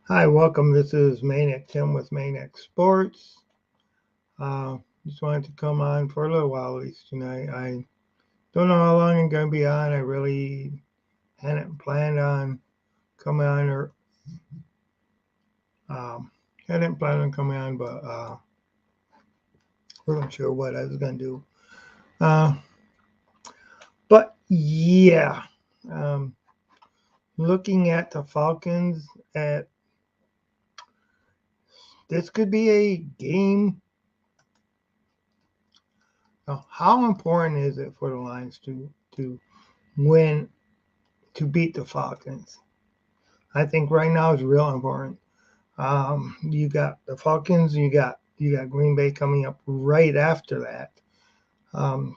Hi, welcome. This is Maniac Tim with Maniac Sports. Just wanted to come on for a little while at least tonight. I don't know how long I'm going to be on. I really hadn't planned on coming on or um, hadn't planned on coming on, but wasn't sure what I was going to do. Uh, but yeah, um, looking at the Falcons, at this could be a game. How important is it for the Lions to win to beat the Falcons? I think right now is real important. You got the Falcons, you got Green Bay coming up right after that, um,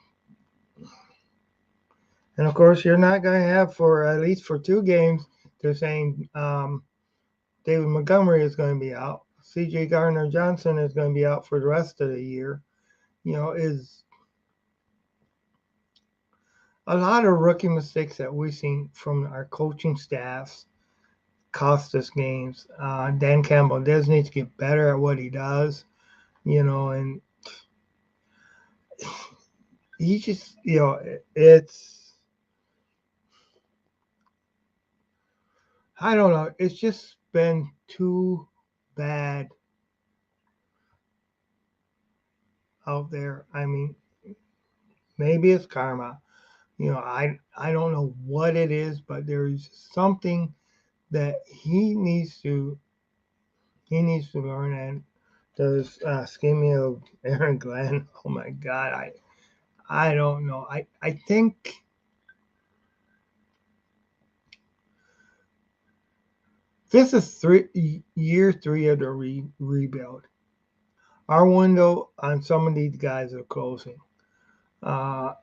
and of course you're not going to have for at least for 2 games. They're saying David Montgomery is going to be out. C.J. Gardner Johnson is going to be out for the rest of the year. Is a lot of rookie mistakes that we've seen from our coaching staffs cost us games. Dan Campbell does need to get better at what he does, and he just, it's, I don't know, it's just been too bad out there. I mean, maybe it's karma. I don't know what it is, but there's something that he needs to learn. And there's scheming of Aaron Glenn. Oh my God, I don't know. I think this is year 3 of the rebuild. Our window on some of these guys are closing. Uh,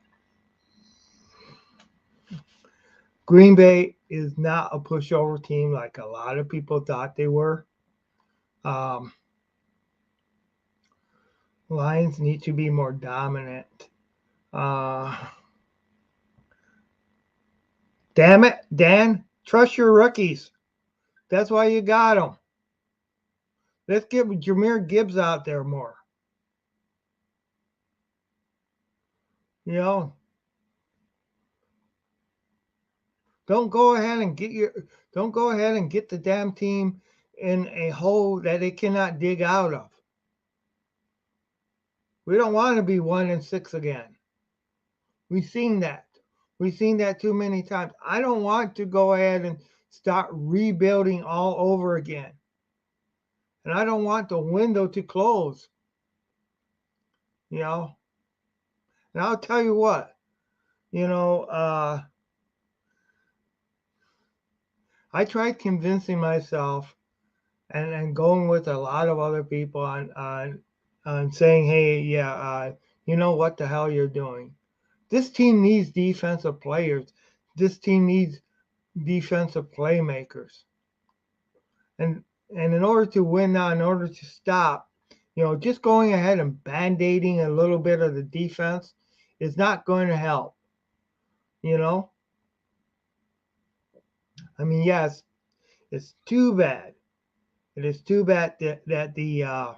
Green Bay is not a pushover team like a lot of people thought they were. Um, Lions need to be more dominant. Uh, Damn it, Dan, trust your rookies. That's why you got them. Let's get Jameer Gibbs out there more. You know, don't go ahead and get your don't go ahead and get the damn team in a hole that they cannot dig out of. We don't want to be 1-6 again. We've seen that. We've seen that too many times. I don't want to go ahead and start rebuilding all over again. And I don't want the window to close, you know. And I'll tell you what, you know, I tried convincing myself and going with a lot of other people on saying, hey, yeah, you know what the hell you're doing. This team needs defensive players. This team needs defensive playmakers. And and in order to win now, in order to stop, just going ahead and band-aiding a little bit of the defense is not going to help. You know, I mean, yes, it's too bad. It is too bad that the uh,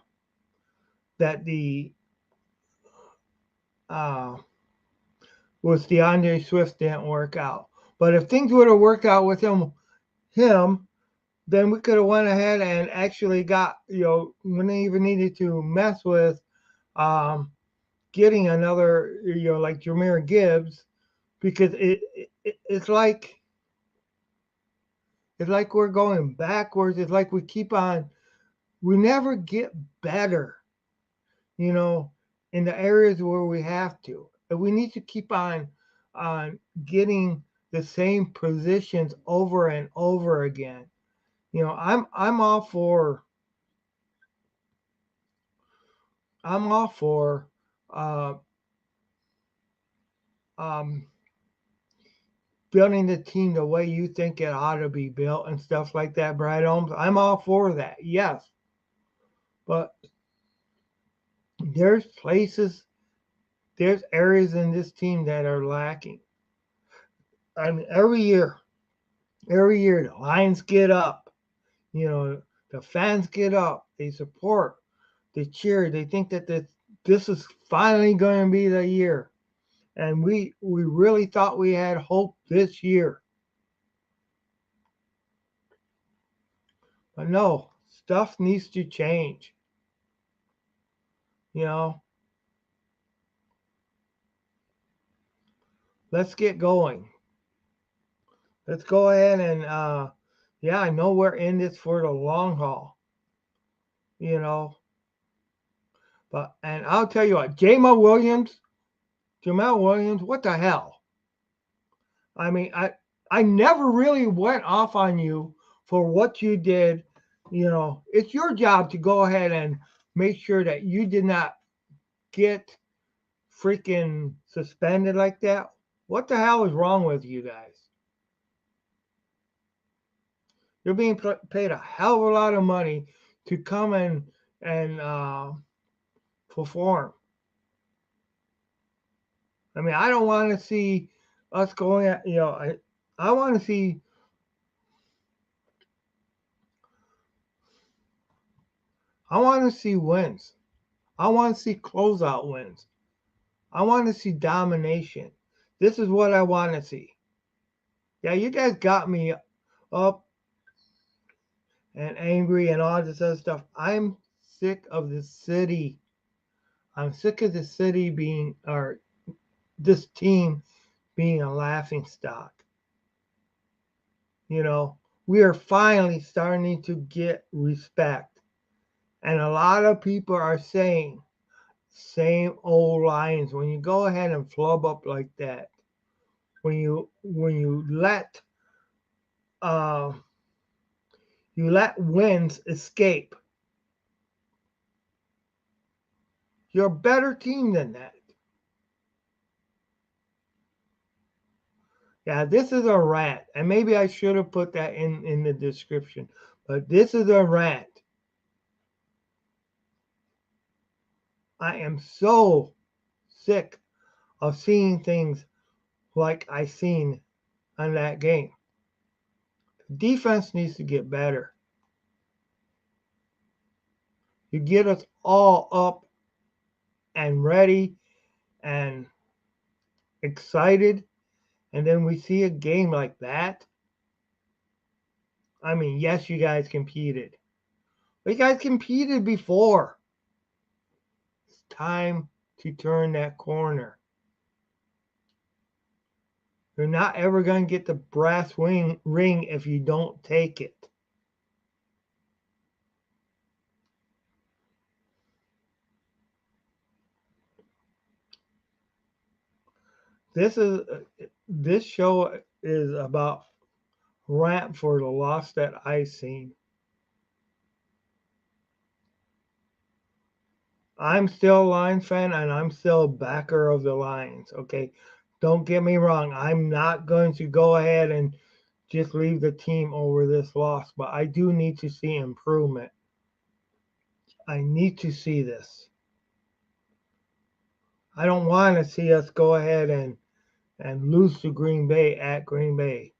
with DeAndre Swift didn't work out. But if things would have worked out with him, then we could have went ahead and actually got, we didn't even needed to mess with um, getting another, like Jameer Gibbs, because it's like we're going backwards. It's like we never get better, you know, in the areas where we have to. And we need to keep on getting the same positions over and over again. I'm all for uh, um, building the team the way you think it ought to be built and stuff like that, Brad Holmes. I'm all for that, yes. But there's places, there's areas in this team that are lacking. I mean, every year the Lions get up. You know, The fans get up, they support, they cheer, they think that this is finally going to be the year. And we really thought we had hope this year. But no, stuff needs to change. You know, let's get going. Let's go ahead and yeah, I know we're in this for the long haul. You know, but and I'll tell you what, Jamal Williams, what the hell? I mean, I never really went off on you for what you did. You know, it's your job to go ahead and make sure that you did not get freaking suspended like that. What the hell is wrong with you guys? You're being paid a hell of a lot of money to come and perform. I mean, I don't want to see us going at, I want to see wins. I want to see closeout wins. I want to see domination. This is what I want to see. Yeah, you guys got me up and angry and all this other stuff. I'm sick of the city. I'm sick of the city being, or this team being a laughing stock. You know, we are finally starting to get respect. And a lot of people are saying same old lines. When you go ahead and flub up like that, when uh, you let wins escape, you're a better team than that. Yeah, this is a rant, and maybe I should have put that in the description, but this is a rant. I am so sick of seeing things like I seen on that game. Defense needs to get better. You get us all up and ready and excited, and then we see a game like that. I mean, yes, you guys competed. But you guys competed before. It's time to turn that corner. You're not ever going to get the ring if you don't take it. This is this show is about rant for the loss that I seen. I'm still a Lions fan and I'm still a backer of the Lions. Okay, don't get me wrong. I'm not going to go ahead and just leave the team over this loss, but I do need to see improvement. I need to see this. I don't want to see us go ahead and lose to Green Bay at Green Bay.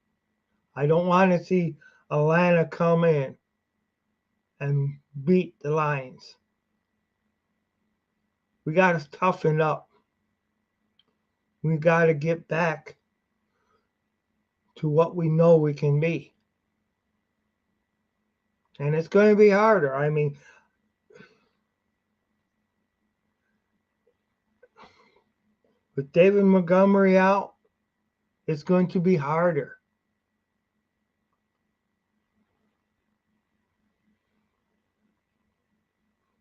I don't want to see Atlanta come in and beat the Lions. We got to toughen up. We got to get back to what we know we can be. And it's going to be harder. I mean, with David Montgomery out, it's going to be harder.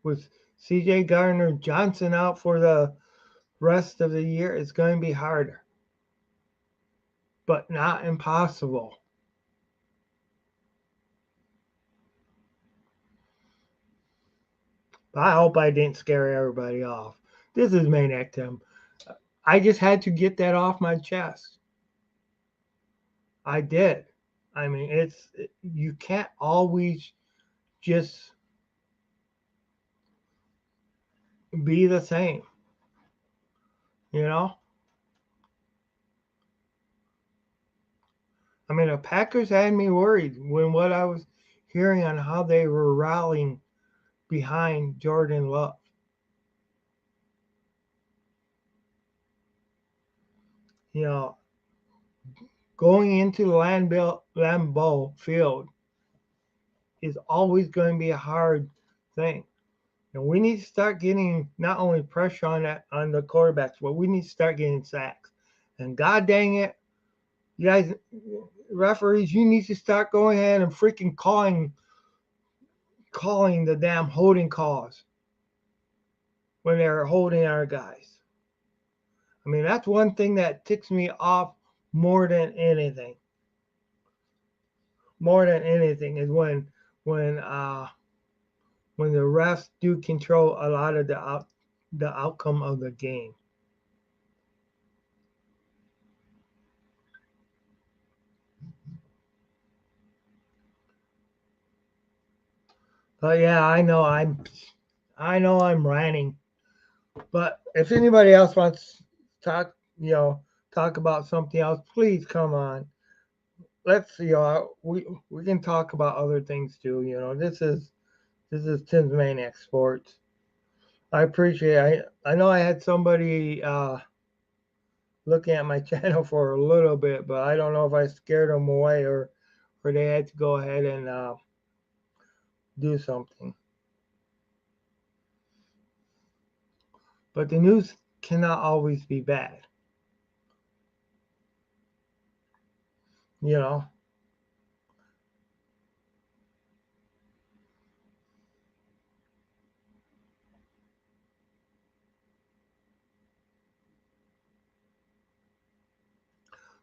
With CJ Gardner Johnson out for the rest of the year, it's going to be harder. But not impossible. But I hope I didn't scare everybody off. This is Maniac Tim. I just had to get that off my chest. I did. I mean, you can't always just be the same, you know? I mean, the Packers had me worried when what I was hearing on how they were rallying behind Jordan Love. You know, going into the Lambeau Field is always going to be a hard thing. And we need to start getting not only pressure on the quarterbacks, but we need to start getting sacks. And god dang it, you guys, referees, you need to start going ahead and freaking calling the damn holding calls when they're holding our guys. I mean, that's one thing that ticks me off more than anything. More than anything is when when the refs do control a lot of the outcome of the game. But yeah, I know I'm ranting. But if anybody else wants to talk, talk about something else, please come on. Let's we can talk about other things too. This is Tim's Maniac Sports. I appreciate. I know I had somebody looking at my channel for a little bit, but I don't know if I scared them away or they had to go ahead and do something. But the news cannot always be bad. You know.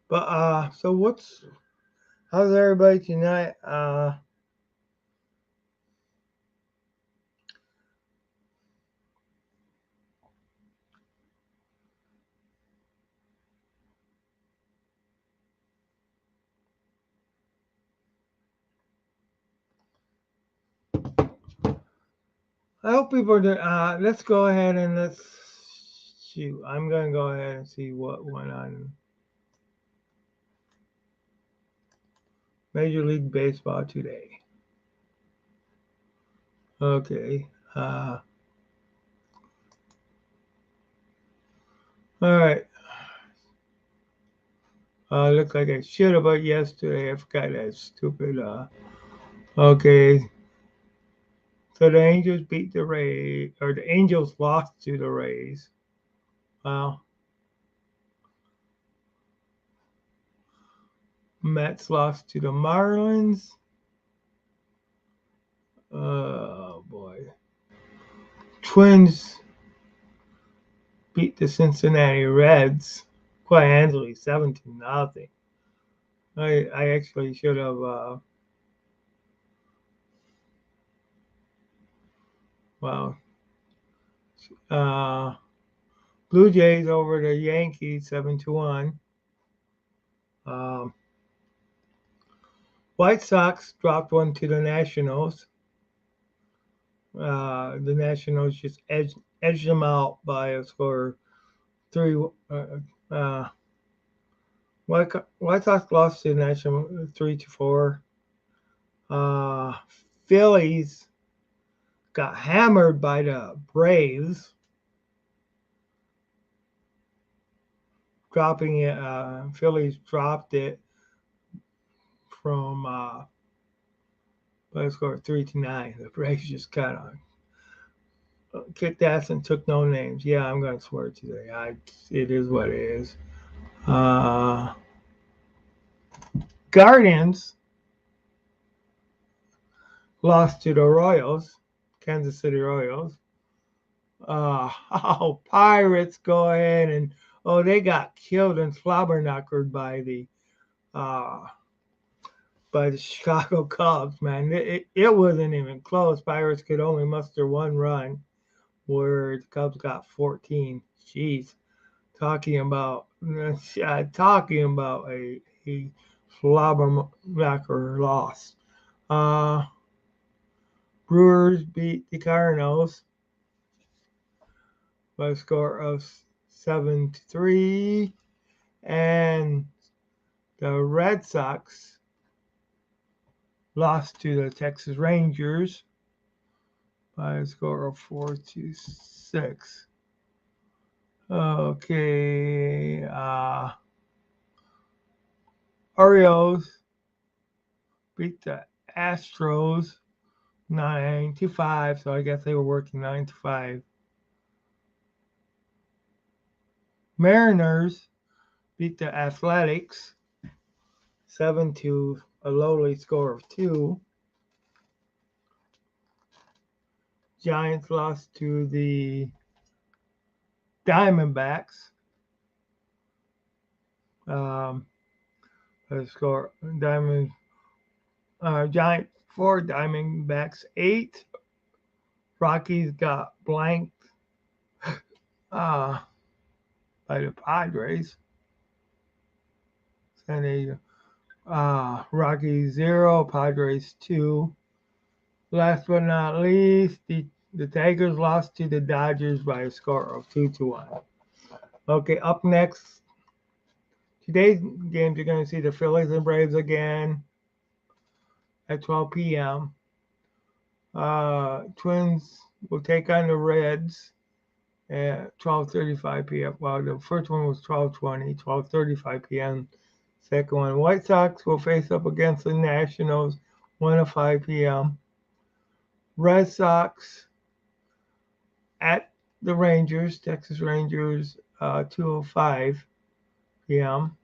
But so how's everybody tonight? I hope people are doing. Let's go ahead and let's shoot. I'm gonna go ahead and see what went on Major League Baseball today. Okay. All right. Looks like I should have, but yesterday I forgot that stupid. Okay. So the Angels beat the Rays, or the Angels lost to the Rays. Well, Mets lost to the Marlins. Oh boy. Twins beat the Cincinnati Reds quite handily, 7-0. I actually should have. Well, uh, Blue Jays over the Yankees, 7-1. Um, White Sox dropped one to the Nationals. The Nationals just edged them out by a score three. Uh, White Sox lost to the Nationals 3-4. Uh, Phillies got hammered by the Braves, dropping it. Phillies dropped it from by a score of 3-9. The Braves just kind of kicked ass and took no names. Yeah, I'm going to swear today. It is what it is. Guardians lost to the Royals, Kansas City Royals. Pirates go ahead and they got killed and slobber-knockered uh, by the Chicago Cubs. Man, it wasn't even close. Pirates could only muster one run, where the Cubs got 14. Jeez, talking about a slobber-knocker loss. Brewers beat the Cardinals by a score of 7-3, and the Red Sox lost to the Texas Rangers by a score of 4-6. Okay, Orioles beat the Astros 9-5, so I guess they were working 9-5. Mariners beat the Athletics 7 a lowly score of 2. Giants lost to the Diamondbacks. The score Giant 4, Diamondbacks 8. Rockies got blanked by the Padres. San Diego. Rockies 0, Padres 2. Last but not least, the Tigers lost to the Dodgers by a score of 2-1. Okay, up next, today's games, you're going to see the Phillies and Braves again at 12 p.m. Twins will take on the Reds at 12:35 p.m. Well, the first one was 12:20, 12:35 p.m. Second one, White Sox will face up against the Nationals 1:05 p.m. Red Sox at the Rangers, Texas Rangers, 2:05 p.m.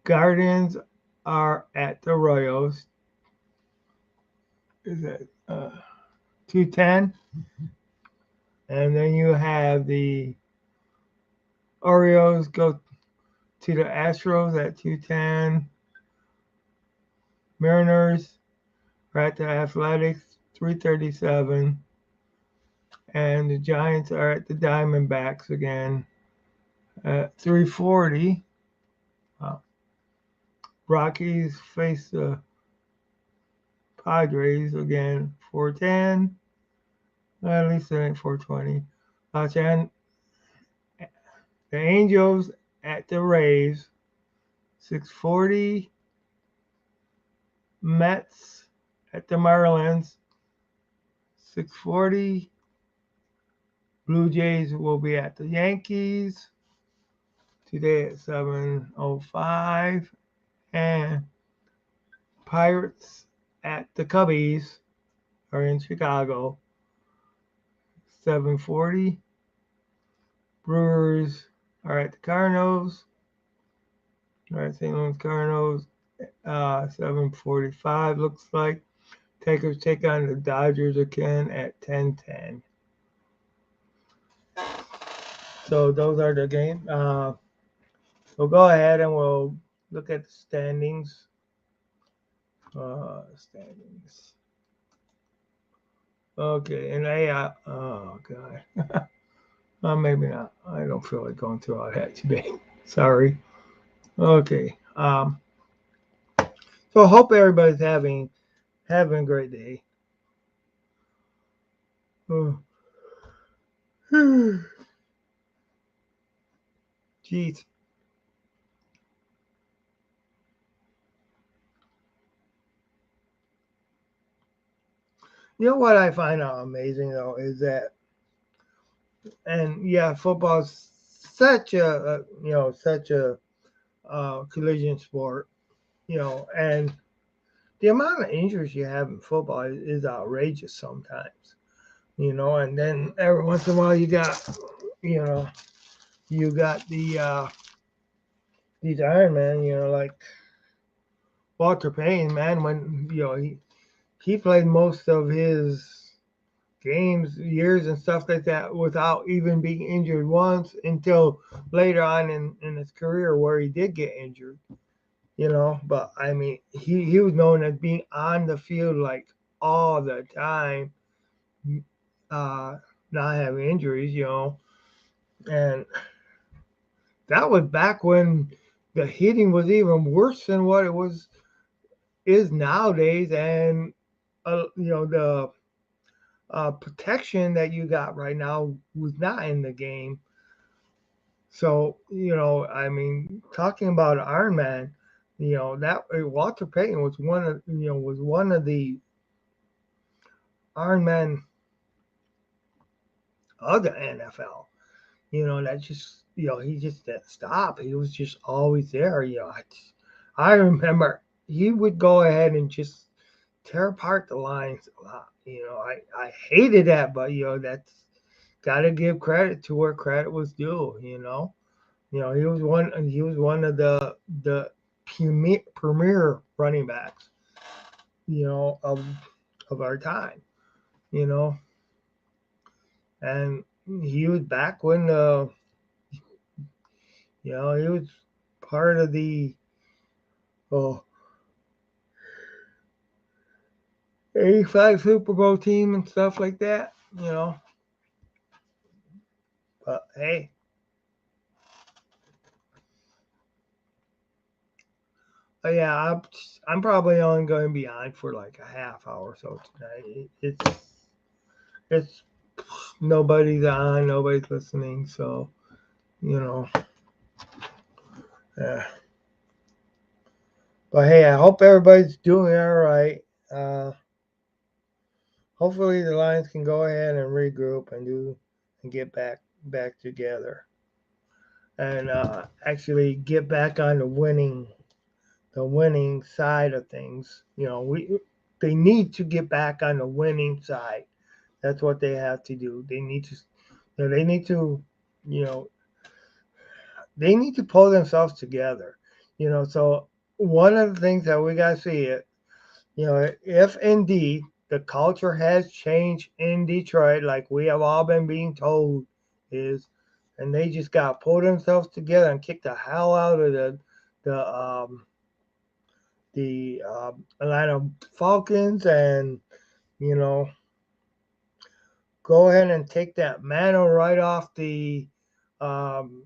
Guardians are at the Royals. Is it 2:10? And then you have the Orioles go to the Astros at 2:10. Mariners are at the Athletics 3:37. And the Giants are at the Diamondbacks again at 3:40. Rockies face the Padres again 4:10. At least it ain't 4:20. The Angels at the Rays 6:40. Mets at the Marlins 6:40. Blue Jays will be at the Yankees today at 7:05. And Pirates at the Cubbies are in Chicago 7:40. Brewers are at the Cardinals. All right, St. Louis Cardinals 7:45 looks like. Takers take on the Dodgers again at 10:10. So those are the games. We'll go ahead and we'll look at the standings. Standings. Okay, and oh god. Well, maybe not. I don't feel like going through all that today. Sorry. Okay. So I hope everybody's having a great day. Oh. Jeez. You know what I find amazing though is that, and yeah, football's such a collision sport, and the amount of injuries you have in football is outrageous sometimes, and then every once in a while you know, you got these Iron Man, like Walter Payton, man, when, he played most of his games, years and stuff like that without even being injured once until later on in his career where he did get injured. But I mean, he was known as being on the field like all the time, not having injuries, and that was back when the hitting was even worse than what it is nowadays, and the protection that you got right now was not in the game. So I mean, talking about Iron Man, That Walter Payton was one of the Iron Men of the NFL. That just he just didn't stop. He was just always there. I remember he would go ahead and just tear apart the lines a lot. I hated that, but that's got to give credit to where credit was due. He was one of the premier running backs, of our time. You know, and he was back when he was part of the oh, 85 Super Bowl team and stuff like that. But hey, yeah, I'm probably only going to be on for like a half hour or so tonight. It's nobody's on, nobody's listening, so you know. Yeah. But hey, I hope everybody's doing all right. Uh, Hopefully the Lions can go ahead and regroup and get back together and actually get back on the winning side of things. They need to get back on the winning side. That's what they have to do. They need to you know they need to pull themselves together. So one of the things that we got to see it, if indeed the culture has changed in Detroit, like we have all been being told is, and they just got to pull themselves together and kick the hell out of the Atlanta Falcons, and you know go ahead and take that mantle um,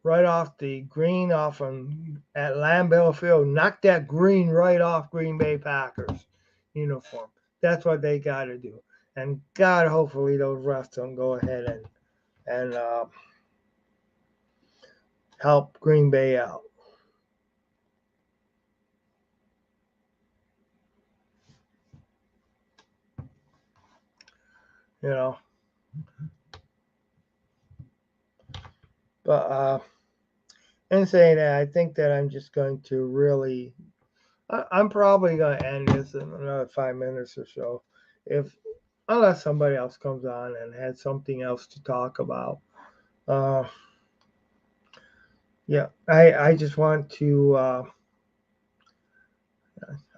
right off the green off at Lambeau Field. Knock that green right off Green Bay Packers uniform. That's what they got to do. And God, hopefully those refs don't go ahead and help Green Bay out. You know, but in saying that, I think that I'm just going to really. I'm probably going to end this in another 5 minutes or so, if unless somebody else comes on and has something else to talk about. Uh, Yeah, I just want to.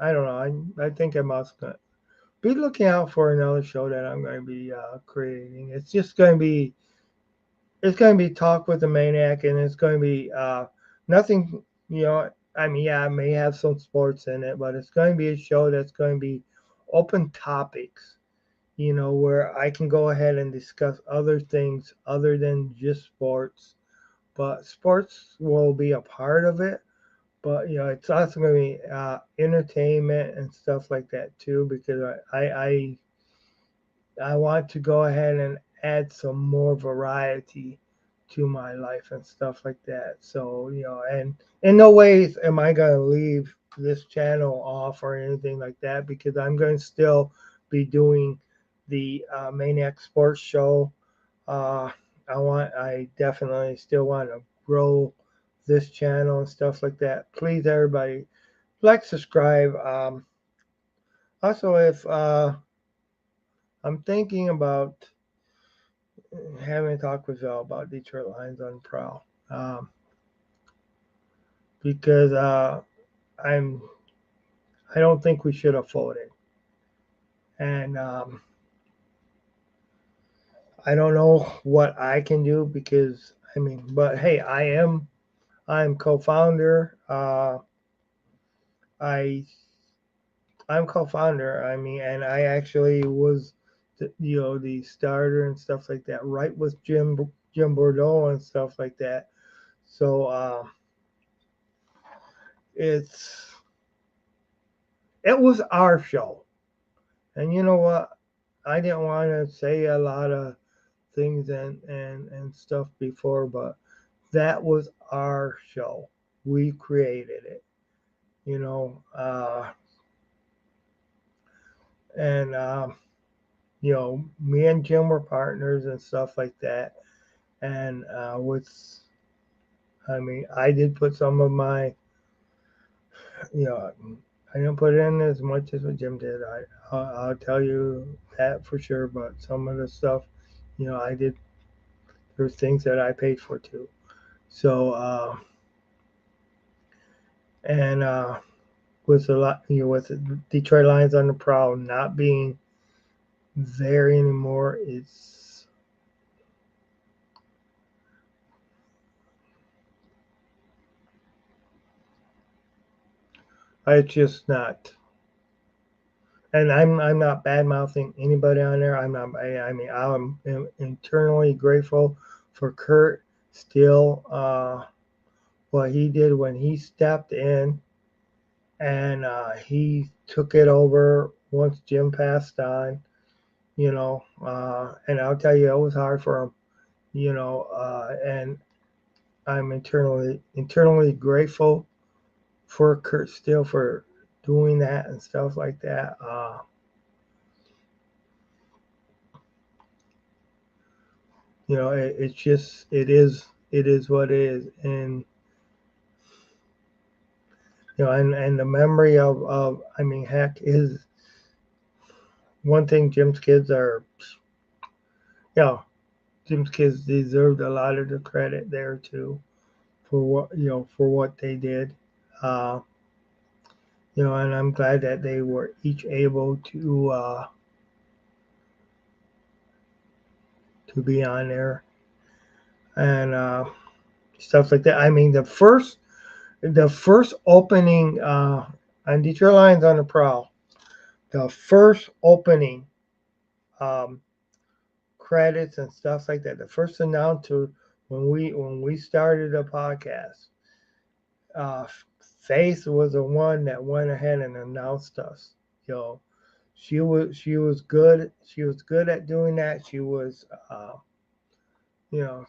I don't know. I think I must be looking out for another show that I'm going to be creating. It's going to be talk with the maniac, and it's going to be nothing. I mean, yeah, I may have some sports in it, but it's going to be a show that's going to be open topics. Where I can go ahead and discuss other things other than just sports. But sports will be a part of it, but it's also going to be entertainment and stuff like that too, because I want to go ahead and add some more variety to my life and stuff like that. So and in no ways am I going to leave this channel off or anything like that, because I'm going to still be doing the Maniac Sports Show. uh, I definitely still want to grow this channel and stuff like that. Please, everybody, like, subscribe. Also, if I'm thinking about having a talk with y'all about Detroit Lions on Prowl, because I'm I don't think we should have folded, and I don't know what I can do, because but hey, I'm co-founder. I I'm co-founder. And I actually was, the starter and stuff like that, right with Jim Bordeaux and stuff like that. So it's it was our show, and you know what? I didn't want to say a lot of things and stuff before, but that was our show. We created it, you know, and you know, me and Jim were partners and stuff like that. And I mean, I did put some of my, you know, I didn't put in as much as what Jim did. I'll tell you that for sure. But some of the stuff, you know, I did. There's things that I paid for too. So and with a lot, you know, with the Detroit Lions on the prowl not being there anymore, it's just not. And I'm not bad mouthing anybody on there. I'm not. I mean, I'm internally grateful for Kurt still what he did when he stepped in and he took it over once Jim passed on. You know, and I'll tell you, it was hard for him. You know, and I'm internally grateful for Kurt Steele for doing that and stuff like that. You know, it's just it is what it is, and you know, and the memory of I mean, heck, is one thing. Jim's kids are, you know, Jim's kids deserved a lot of the credit there too for what you know for what they did. Uh, you know, and I'm glad that they were each able to be on there and stuff like that. I mean, the first opening on Detroit Lions on the Prowl, the first opening um, credits and stuff like that. The first announcer when we started the podcast, uh, Faith was the one that went ahead and announced us. You know, she was good. She was good at doing that. She was, you know,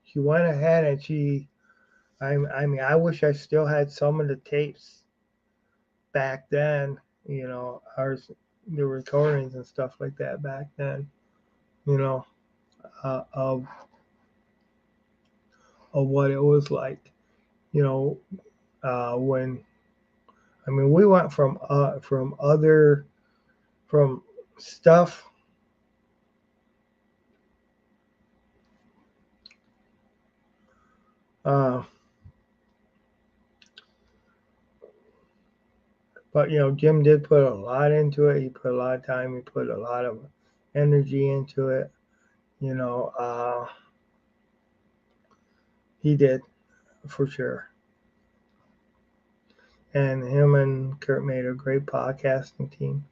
she went ahead and she. I mean, I wish I still had some of the tapes back then. You know, ours the recordings and stuff like that back then. You know, uh, of of what it was like. You know, when I mean we went from other from stuff. Uh, but you know, Jim did put a lot into it. He put a lot of time. He put a lot of energy into it. You know, he did for sure. And him and Kurt made a great podcasting team.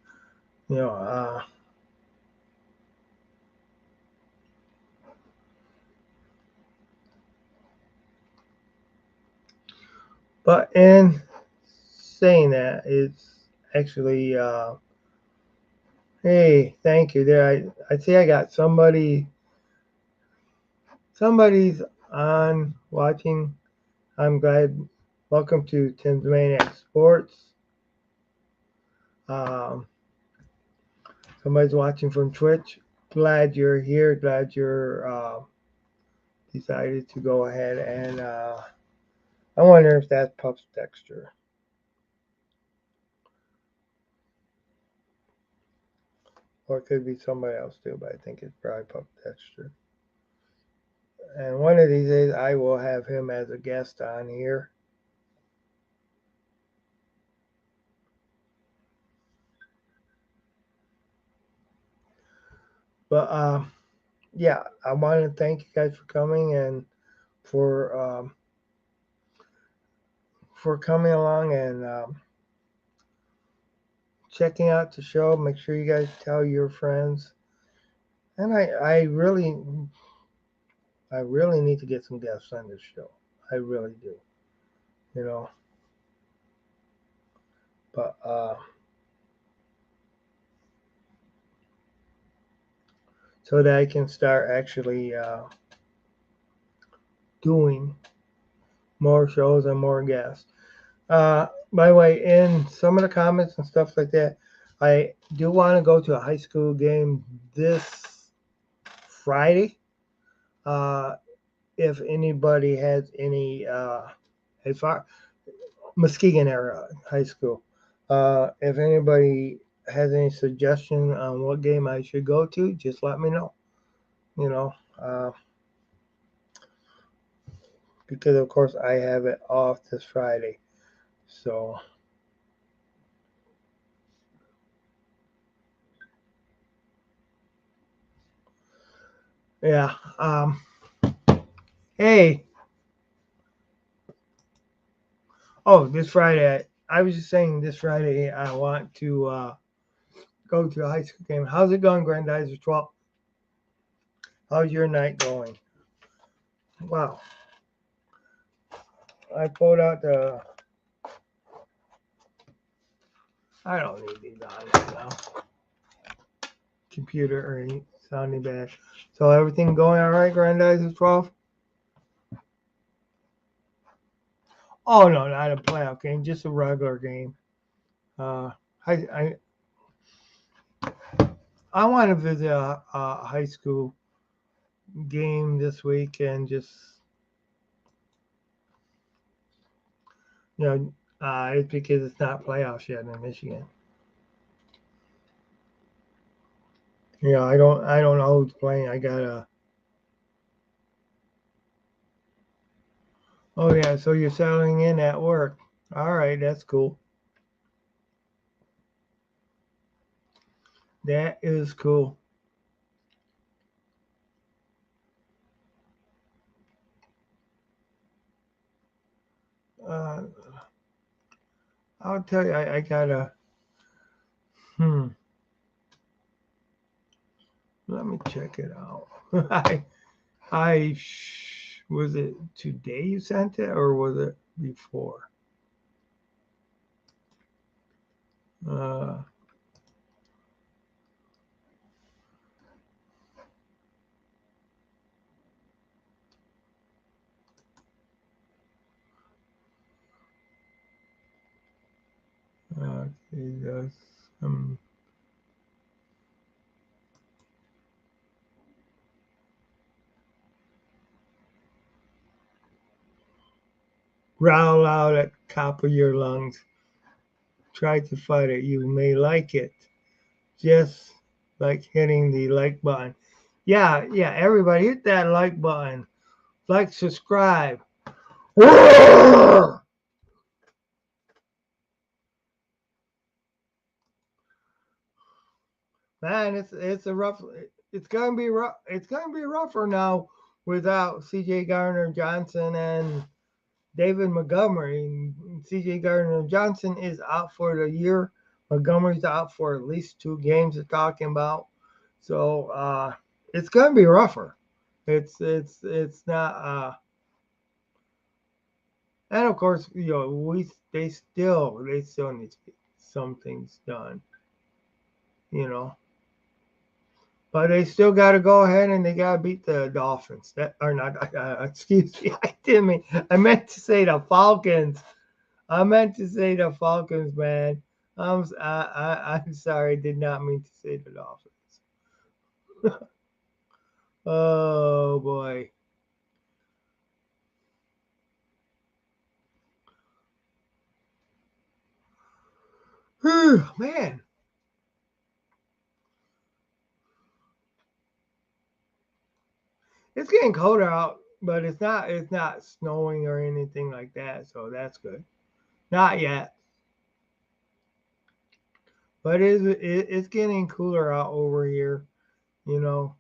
You know, but in saying that, it's actually, hey, thank you. There, I see I got somebody's on watching. I'm glad. Welcome to Tim's Maniac Sports. Um, somebody's watching from Twitch. Glad you're here. Glad you're decided to go ahead and I wonder if that's Pups Dexter. Or it could be somebody else too, but I think it's probably Pup Dexter. And one of these days, I will have him as a guest on here. But yeah, I want to thank you guys for coming and for um, for coming along and checking out the show. Make sure you guys tell your friends. And I really need to get some guests on this show. I really do. You know, but so that I can start actually doing more shows and more guests. By the way, in some of the comments and stuff like that, I do want to go to a high school game this Friday. Uh, if anybody has any, as far Muskegon area high school, if anybody has any suggestion on what game I should go to, just let me know. You know, because of course I have it off this Friday, so yeah. Hey, oh, this Friday. I was just saying this Friday I want to go to a high school game. How's it going, Grandizer 12? How's your night going? Wow. I pulled out the. I don't need these on right now. Computer or any sounding bad. So everything going all right, Grandizer 12? Oh no, not a playoff game, just a regular game. Uh, I I want to visit a high school game this week and just it's because it's not playoffs yet in Michigan. I don't know who's playing. I gotta. Oh yeah, so you're settling in at work. All right, that's cool. That is cool. Uh, I'll tell you, I gotta. Hmm. Let me check it out. Was it today you sent it or was it before? Uh, okay, that's growl out at the top of your lungs. Try to fight it. You may like it. Just like hitting the like button. Yeah, yeah, everybody hit that like button. Like, subscribe. Man, it's a rough. It's gonna be rough. It's gonna be rougher now without C.J. Gardner Johnson and David Montgomery. C.J. Gardner Johnson is out for the year. Montgomery's out for at least 2 games. They're talking about. So it's gonna be rougher. It's not. And of course, we they still need to get some things done. You know. But they still got to go ahead and they got to beat the Dolphins. That or not? Excuse me. I didn't mean. I meant to say the Falcons. I meant to say the Falcons, man. I'm sorry. I did not mean to say the Dolphins. Oh boy. Man, it's getting colder out, but it's not snowing or anything like that, so that's good. Not yet, but it's getting cooler out over here. You know,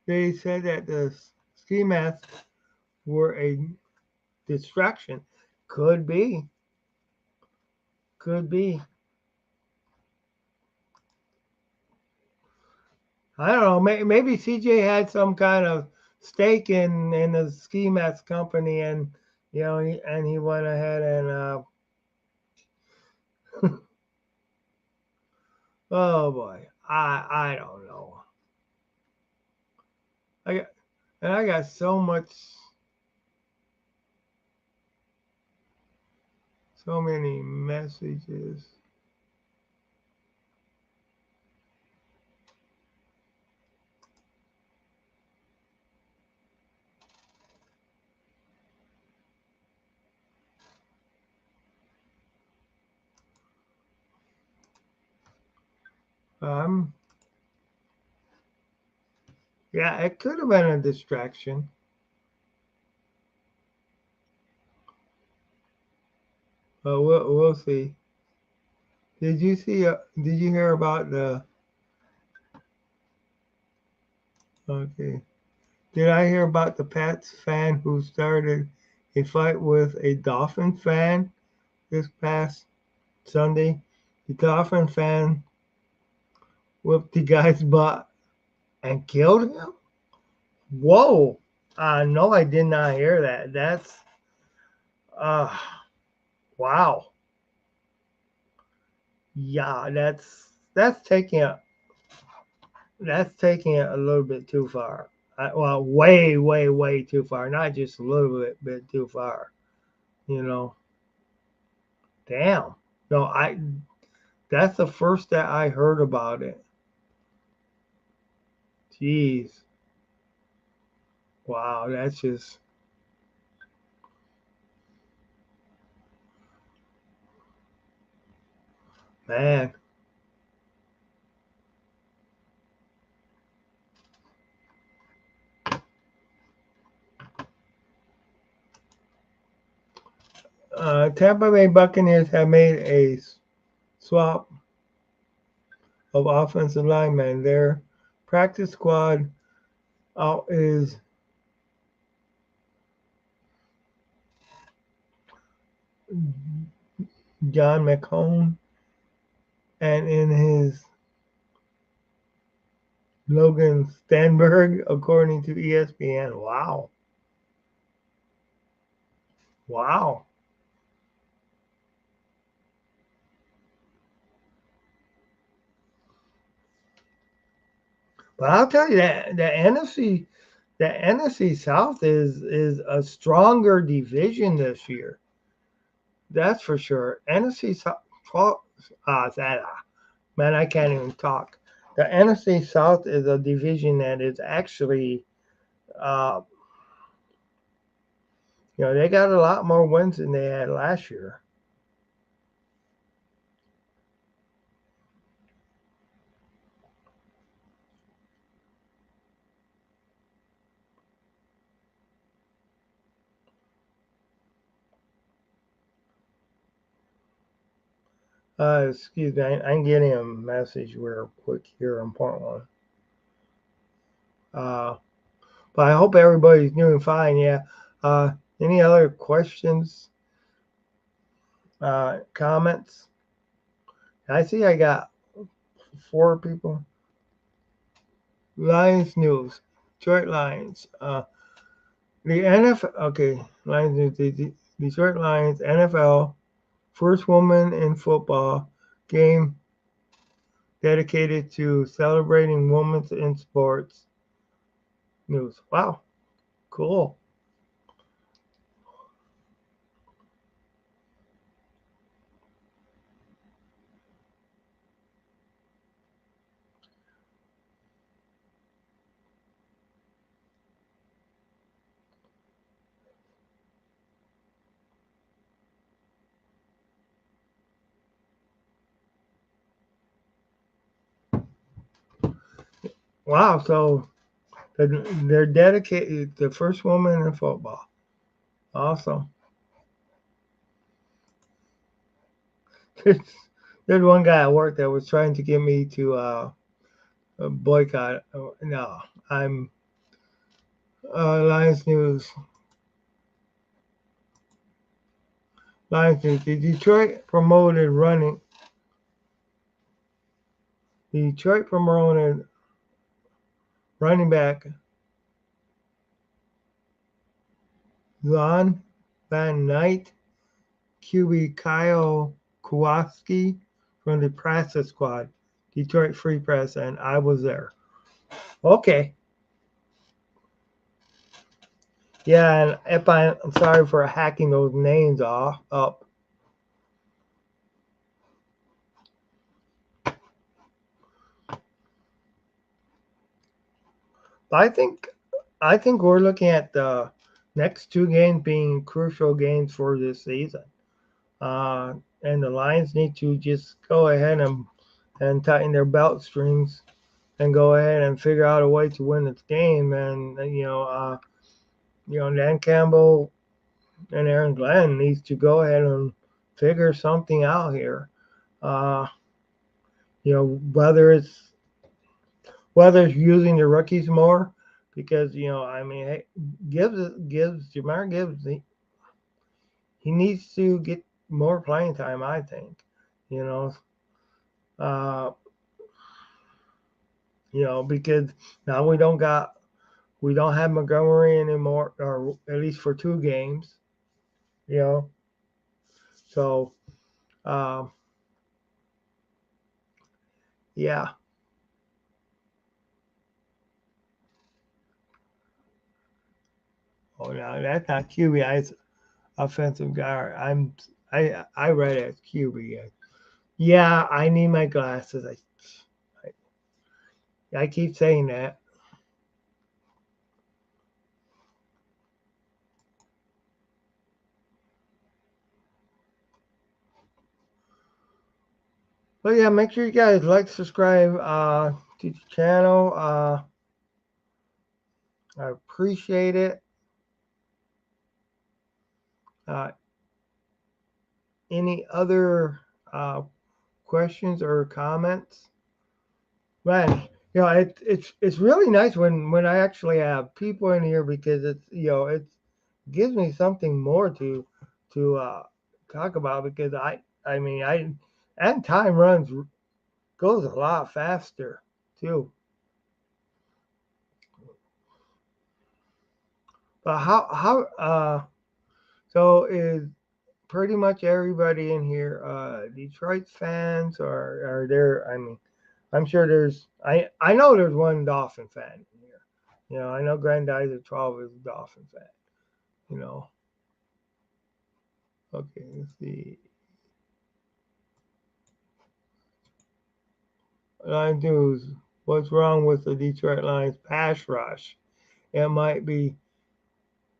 they said that the ski masks were a distraction. Could be, could be. I don't know. Maybe CJ had some kind of stake in the ski mask company, and he went ahead and Oh boy, I don't know. I got and I got so many messages. Um, yeah, it could have been a distraction. But we'll see. Did you hear about the? Okay. Did I hear about the Pats fan who started a fight with a Dolphin fan this past Sunday? The Dolphin fan whipped the guy's butt and killed him. Whoa! No, I did not hear that. Uh, wow. Yeah, that's taking it a little bit too far. Well, way, way, way too far. Not just a little bit too far. You know, damn. No, that's the first that I heard about it. Jeez. Wow, that's just man. Tampa Bay Buccaneers have made a swap of offensive linemen. Their practice squad out is John McCone, and in his Logan Stanberg, according to ESPN. Wow. Wow. But I'll tell you that the NFC South is a stronger division this year. That's for sure. NFC South. Man, I can't even talk. The NFC South is a division that is actually, uh, they got a lot more wins than they had last year. Excuse me, I'm getting a message real quick here, important one. Uh, but I hope everybody's doing fine. Yeah. Uh, any other questions, comments? I see I got 4 people. Lions news, Detroit Lions. The NFL. Okay, Lions news. The Detroit Lions NFL first woman in football game dedicated to celebrating women in sports. News. Wow, cool. Wow. So they're dedicated the first woman in football. Awesome. There's one guy at work that was trying to get me to boycott. No, I'm Lions News. Lions News. Detroit promoted running back Lon Van Knight, QB Kyle Kowalski from the practice squad. Detroit Free Press, and I was there. Okay. Yeah, and if I'm sorry for hacking those names off up. But I think we're looking at the next two games being crucial games for this season. Uh, and the Lions need to just go ahead and tighten their belt strings and go ahead and figure out a way to win this game. And Dan Campbell and Aaron Glenn needs to go ahead and figure something out here. Uh, whether it's using the rookies more, because I mean, hey, Jamar Gibbs, he needs to get more playing time. I think, you know, uh, because now we don't have Montgomery anymore, or at least for two games. You know, so um, yeah. Oh no, that's not QB. It's offensive guard. I read it as QB. Yeah, I need my glasses. I keep saying that. But yeah, make sure you guys like, subscribe to the channel. I appreciate it. Uh, any other questions or comments? Man, it's really nice when I actually have people in here, because it gives me something more to talk about, because I mean and time goes a lot faster too. But so is pretty much everybody in here Detroit fans, or are there? I mean, I'm sure I know there's one Dolphin fan in here. I know Grandizer 12 is a Dolphin fan. You know. Okay, let's see. Line News. What's wrong with the Detroit Lions pass rush? It might be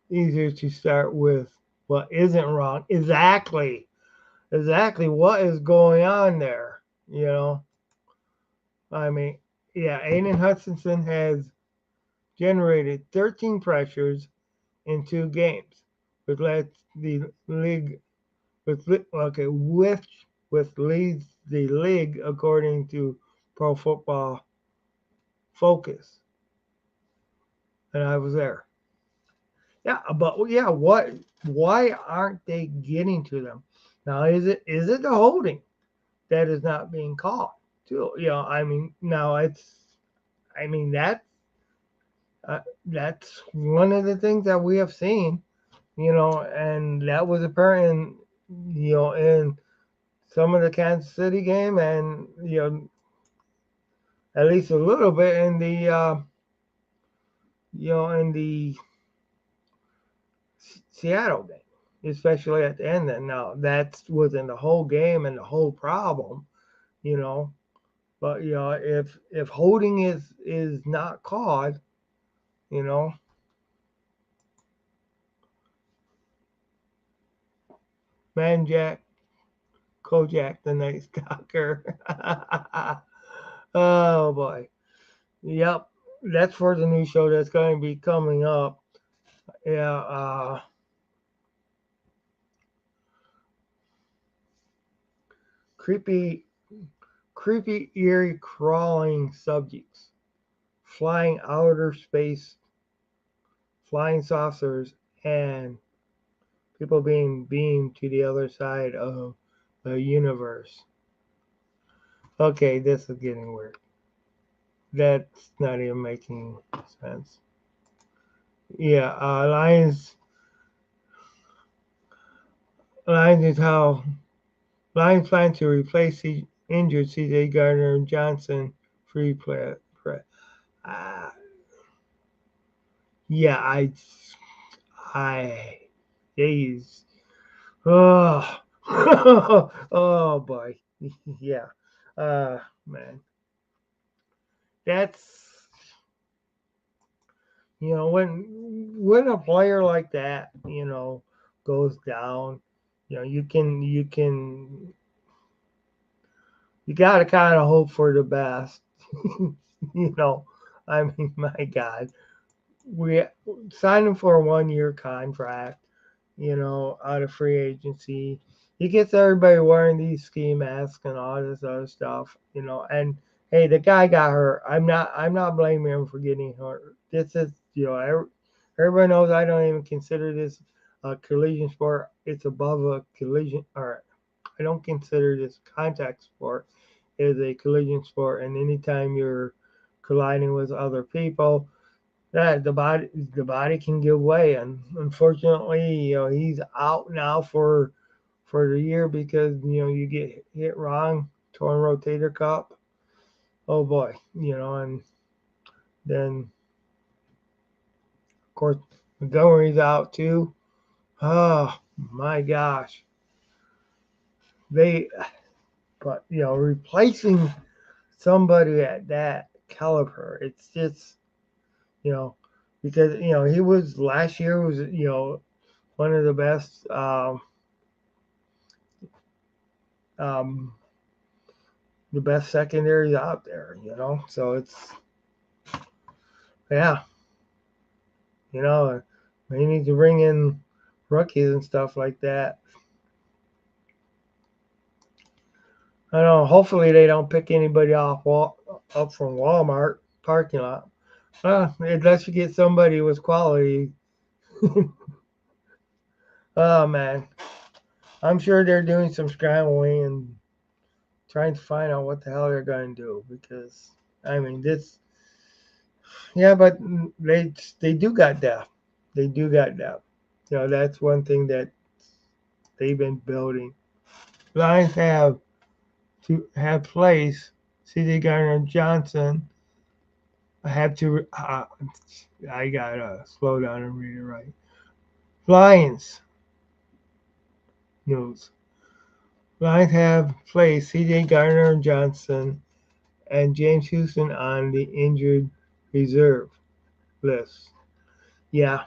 easier to start with what isn't wrong. Exactly what is going on there. I mean, yeah, Aiden Hutchinson has generated 13 pressures in two games, which led the league which leads the league according to Pro Football Focus, and I was there. Yeah, but yeah, what? Why aren't they getting to them? Now, is it the holding that is not being called? Too, I mean, now I mean that's one of the things that we have seen, and that was apparent in some of the Kansas City game, and at least a little bit in the Seattle game, especially at the end. And now that wasn't the whole game and the whole problem, you know. But if holding is not called, you know, Manjack Kojak the Night Stalker. Oh boy. Yep. That's for the new show that's going to be coming up. Yeah. Creepy, creepy, eerie, crawling subjects, flying outer space, flying saucers, and people being beamed to the other side of the universe. Okay, this is getting weird. That's not even making sense. Yeah, Lions is how Lions plan to replace injured C.J. Gardner Johnson free play. Uh, yeah, I, he's, oh, oh boy, yeah, man, that's, when a player like that, goes down, you got to kind of hope for the best, you know. I mean, my God, we signed him for a 1 year contract, out of free agency. He gets everybody wearing these ski masks and all this other stuff, and hey, the guy got hurt. I'm not blaming him for getting hurt. This is, everybody knows I don't even consider this a collision sport. It's above a collision, or I don't consider this contact sport is a collision sport, and anytime you're colliding with other people, that the body can give way, and unfortunately, he's out now for the year because you get hit wrong, torn rotator cuff. Oh boy, and then of course Montgomery's out too. Oh my gosh, they but replacing somebody at that caliber, it's just you know because he was last year was one of um, the best secondaries out there, So it's, yeah, they need to bring in rookies and stuff like that. I don't know. Hopefully they don't pick anybody up from Walmart parking lot. Unless you get somebody with quality. Oh man, I'm sure they're doing some scrambling and trying to find out what the hell they're going to do because I mean this. Yeah, but they do got depth. They do got depth. That's one thing that they've been building. Lions have placed C.J. Gardner Johnson. I have to. I gotta slow down and read it right. Lions news. Lions have placed C.J. Gardner Johnson and James Houston on the injured reserve list. Yeah,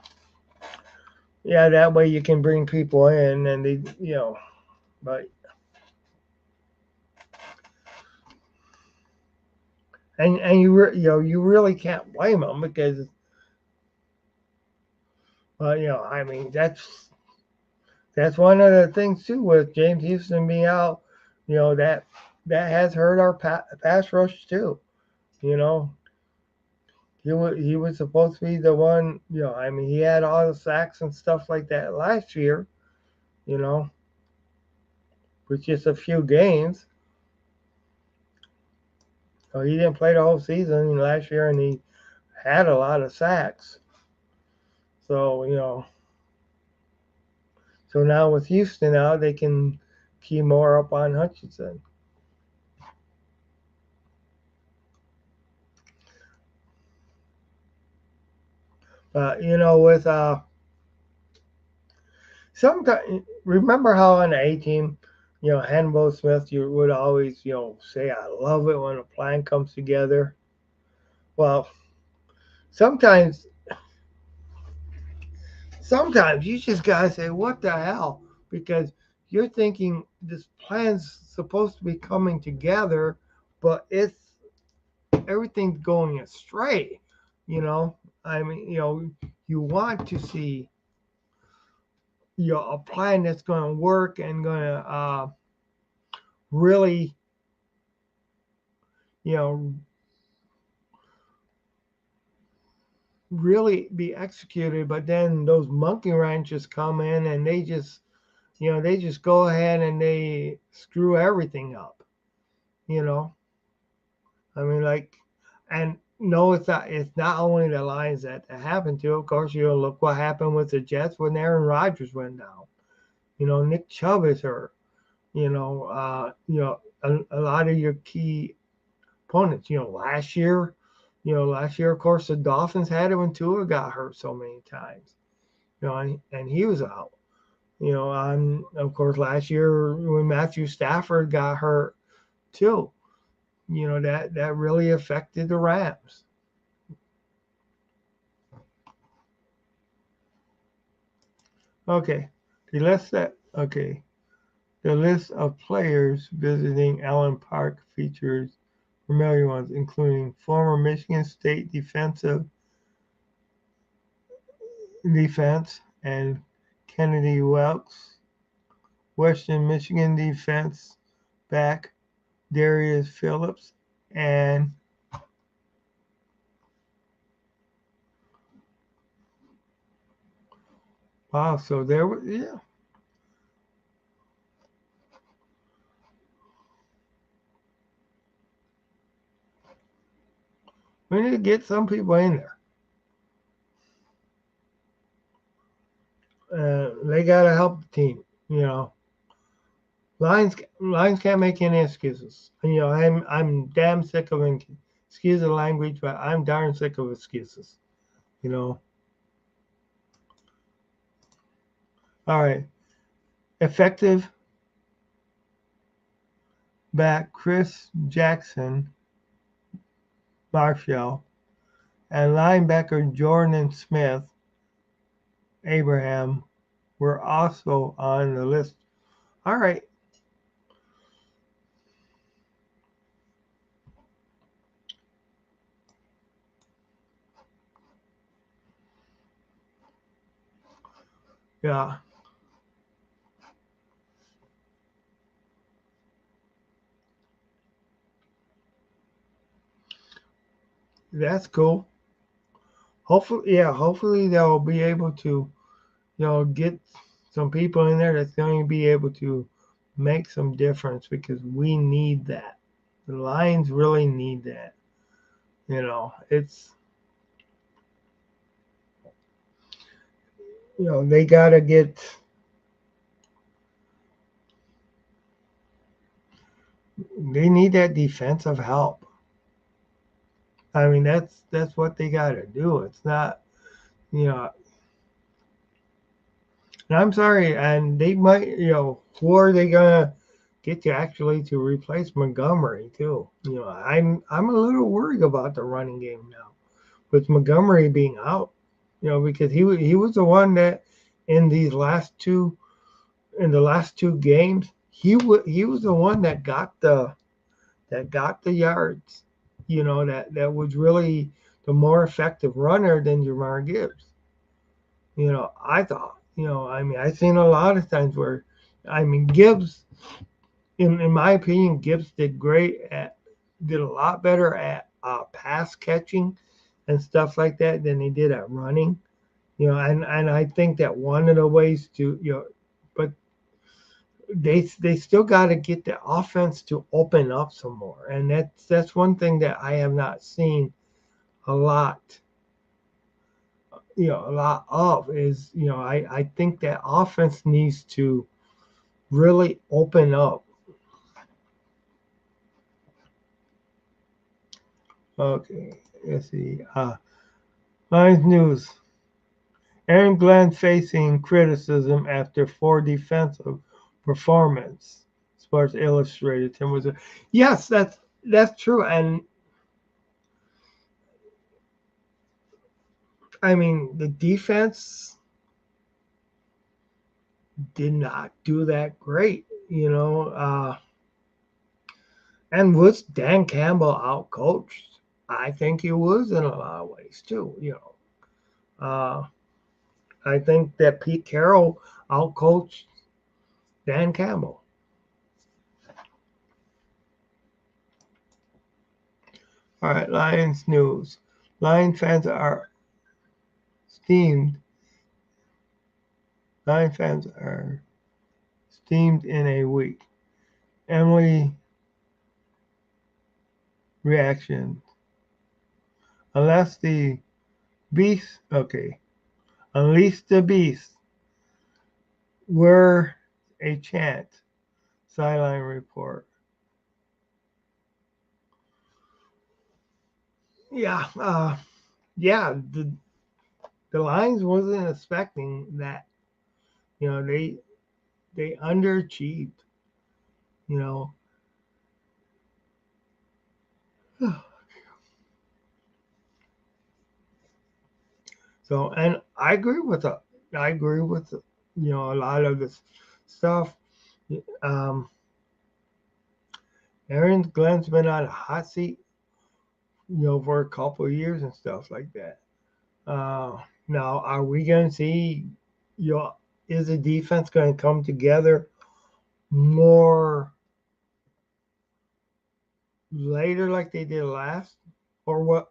yeah. That way you can bring people in, and but and you really can't blame them because I mean that's one of the things too with James Houston being out, that has hurt our pass rush too. You know, he was supposed to be the one. I mean, he had all the sacks and stuff like that last year. You know, with just a few games. So he didn't play the whole season last year, and he had a lot of sacks. So so now with Houston out, they can key more up on Hutchinson. With sometimes remember how on the A team, Hannibal Smith, you would always, say, "I love it when a plan comes together." Well, sometimes, sometimes you just gotta say, "What the hell?" Because you're thinking this plan's supposed to be coming together, but it's everything's going astray. You know, I mean, you want to see a plan that's going to work and going to really, you know, really be executed. But then those monkey wrenches come in and they just go ahead and they screw everything up. You know, I mean, like, and no, it's not only the Lions that happened to. Of course, look what happened with the Jets when Aaron Rodgers went down. Nick Chubb is hurt. a lot of your key opponents. Last year, of course, the Dolphins had it when Tua got hurt so many times. And he was out. Of course, last year when Matthew Stafford got hurt too, that really affected the Rams. Okay, the list of players visiting Allen Park features familiar ones, including former Michigan State defense and Kennedy Welks, Western Michigan defense back Darius Phillips, and wow, so there was yeah. We need to get some people in there. They gotta help the team. Lions can't make any excuses. I'm damn sick of excuse the language, but I'm darn sick of excuses. You know. All right, effective back Chris Jackson Marshall and linebacker Jordan Smith Abraham were also on the list. All right. Yeah. That's cool. Hopefully they'll be able to, get some people in there that's going to be able to make some difference because we need that. The Lions really need that. It's they got to get. They need that defensive help. I mean, that's what they got to do. It's not, you know. And I'm sorry, and they might, who are they gonna get to actually to replace Montgomery too? I'm a little worried about the running game now with Montgomery being out. Because he was the one that in the last two games he was the one that got the yards. That was really the more effective runner than Jamar Gibbs. I thought. I mean, I've seen a lot of times where, I mean, Gibbs, in my opinion, Gibbs did a lot better at pass catching and stuff like that than he did at running. And I think that one of the ways to, but they still got to get the offense to open up some more, and that's one thing that I have not seen a lot a lot of is I think that offense needs to really open up. Okay, let's see. Lions news. Aaron Glenn facing criticism after poor defensive performance. Sports Illustrated. Tim was yes, that's true, and I mean the defense did not do that great. And was Dan Campbell outcoached? I think he was in a lot of ways too. Uh, I think that Pete Carroll outcoached Dan Campbell. All right, Lions news. Lion fans are steamed. Lion fans are steamed in a week. Emily reaction. Unless the beast, okay. Unleash the beast. Were a chant. Sideline report. Yeah, yeah. The Lions wasn't expecting that. You know, they underachieved. You know, so and I agree with a lot of this stuff. Um, Aaron Glenn's been on a hot seat, for a couple of years and stuff like that. Uh, Now, are we going to see, you know, is the defense going to come together more later like they did last, or what?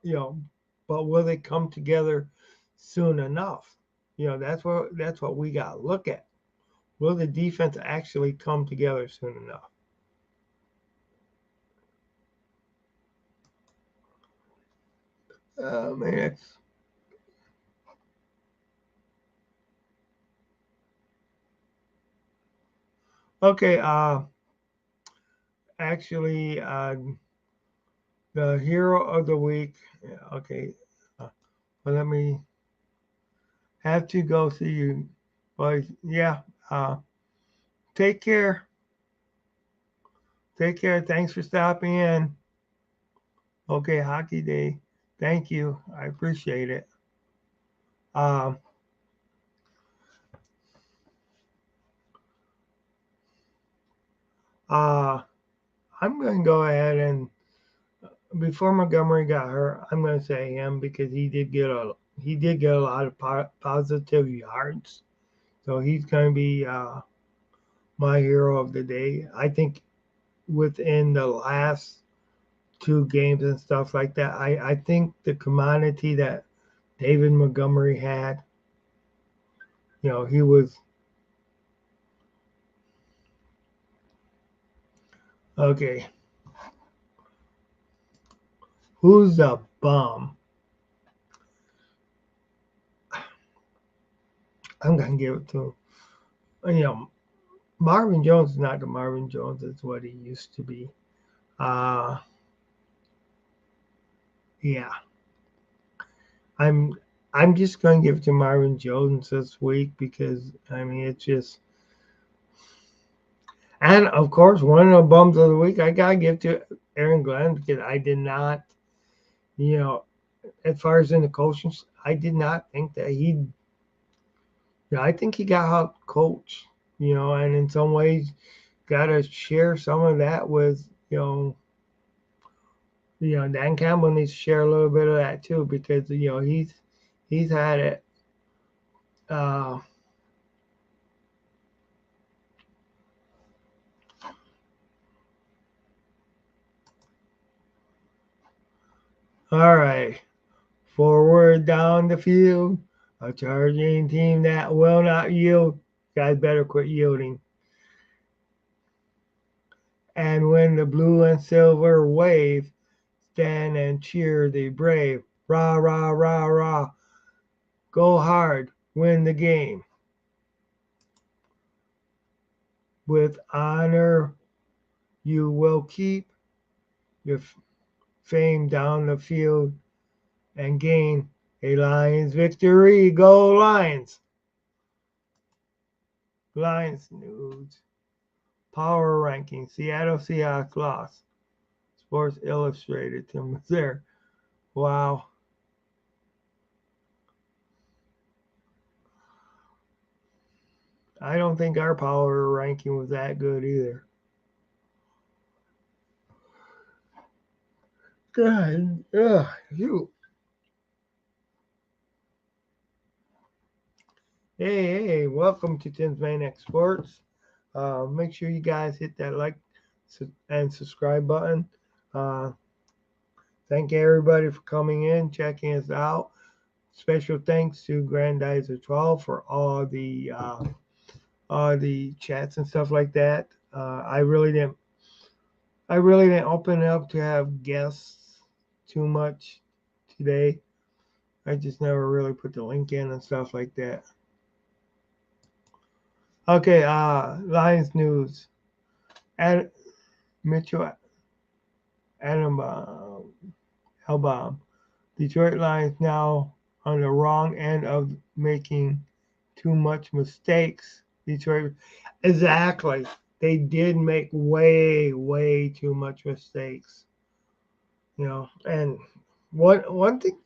But will they come together soon enough? That's what we got to look at. Will the defense actually come together soon enough? Man, okay. Actually, the hero of the week. Yeah, okay. Uh, well, let me have to go see you, boys. Yeah. Uh, take care. Take care. Thanks for stopping in. Okay, hockey day. Thank you. I appreciate it. Um, uh, I'm going to go ahead and before Montgomery got hurt, I'm going to say him because he did get a lot of positive yards. So he's going to be my hero of the day. I think within the last two games and stuff like that, I think the commodity that David Montgomery had, he was okay. Who's the bum? I'm gonna give it to you know Marvin Jones is not the Marvin Jones that's what he used to be. Uh yeah, I'm I'm just gonna give it to Marvin Jones this week because I mean it's just and of course one of the bums of the week I gotta give to Aaron Glenn because I did not you know as far as in the coaching I did not think that he I think he got out coached, and in some ways got to share some of that with, Dan Campbell needs to share a little bit of that too because he's had it. Uh, all right, forward down the field, a charging team that will not yield. Guys better quit yielding. And when the blue and silver wave, stand and cheer the brave. Rah rah rah rah. Go hard, win the game. With honor, you will keep your fame down the field and gain a Lions victory. Go Lions! Lions news. Power ranking. Seattle Seahawks lost. Sports Illustrated. Tim was there. Wow. I don't think our power ranking was that good either. God, you. Hey, welcome to Tim's Maniac Sports. Make sure you guys hit that like and subscribe button. Uh, Thank everybody for coming in, checking us out. Special thanks to Grandizer 12 for all the chats and stuff like that. I really didn't open it up to have guests too much today. I just never really put the link in and stuff like that. Okay, Lions news. Ad, Mitchell Adam Elbaum Detroit Lions now on the wrong end of making too much mistakes. Detroit, exactly. They did make way, way too much mistakes. And one one thing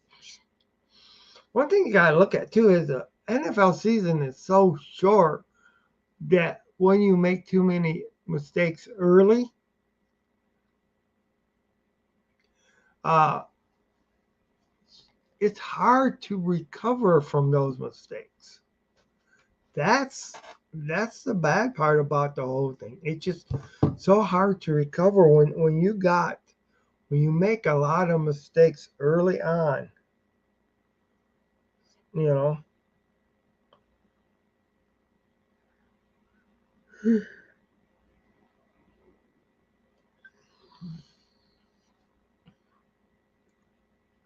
one thing you gotta look at too is the NFL season is so short that when you make too many mistakes early, uh, it's hard to recover from those mistakes. That's that's the bad part about the whole thing. It's just so hard to recover when you make a lot of mistakes early on. You know,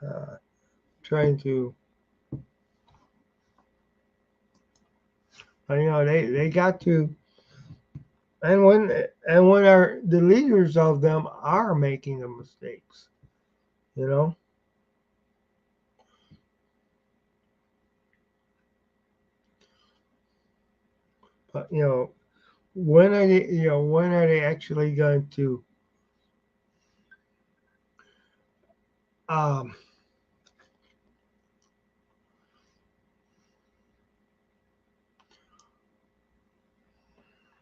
uh, trying to they got to and when the leaders of them are making the mistakes. You know, but when are they actually going to um,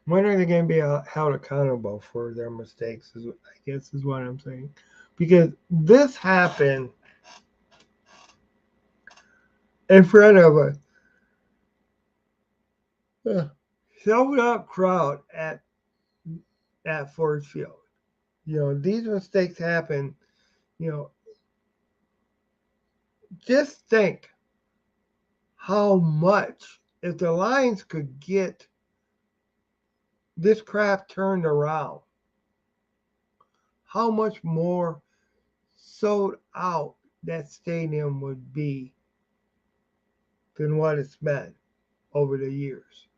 when are they going to be held accountable for their mistakes? I guess is what I'm saying, because this happened in front of a sold out crowd at Ford Field. These mistakes happen. You know, just think how much if the Lions could get this crap turned around, how much more sold out that stadium would be than what it's been over the years.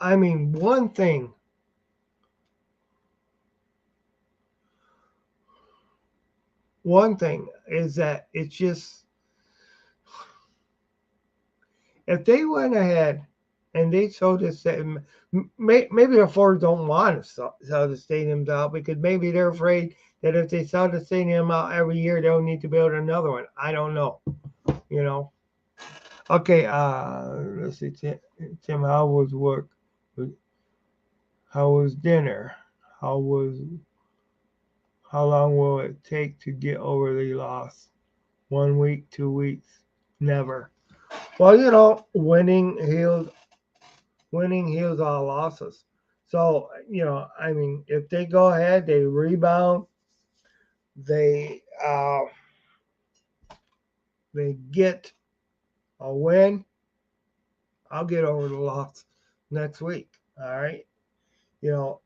I mean, one thing is that it's just if they went ahead and they sold this, maybe the Fords don't want to sell the stadiums out because maybe they're afraid that if they sell the stadium out every year, they'll need to build another one. I don't know. You know. Okay. Let's see, Tim. How was work? How was dinner? How was? How long will it take to get over the loss? 1 week, 2 weeks? Never. Well, winning heals all losses. So, I mean, if they go ahead, they rebound, they they get a win, I'll get over the loss next week. All right, you know,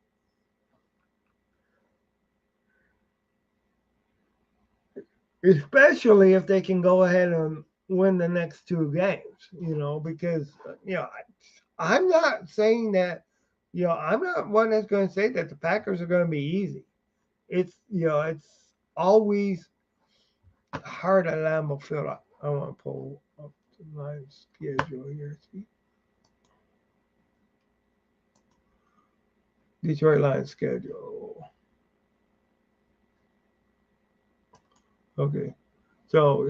especially if they can go ahead and win the next two games. Because I'm not saying that. I'm not one that's going to say that the Packers are going to be easy. It's always hard at Lambeau Field. I want to pull up my schedule here. See, Detroit Lions schedule. Okay, so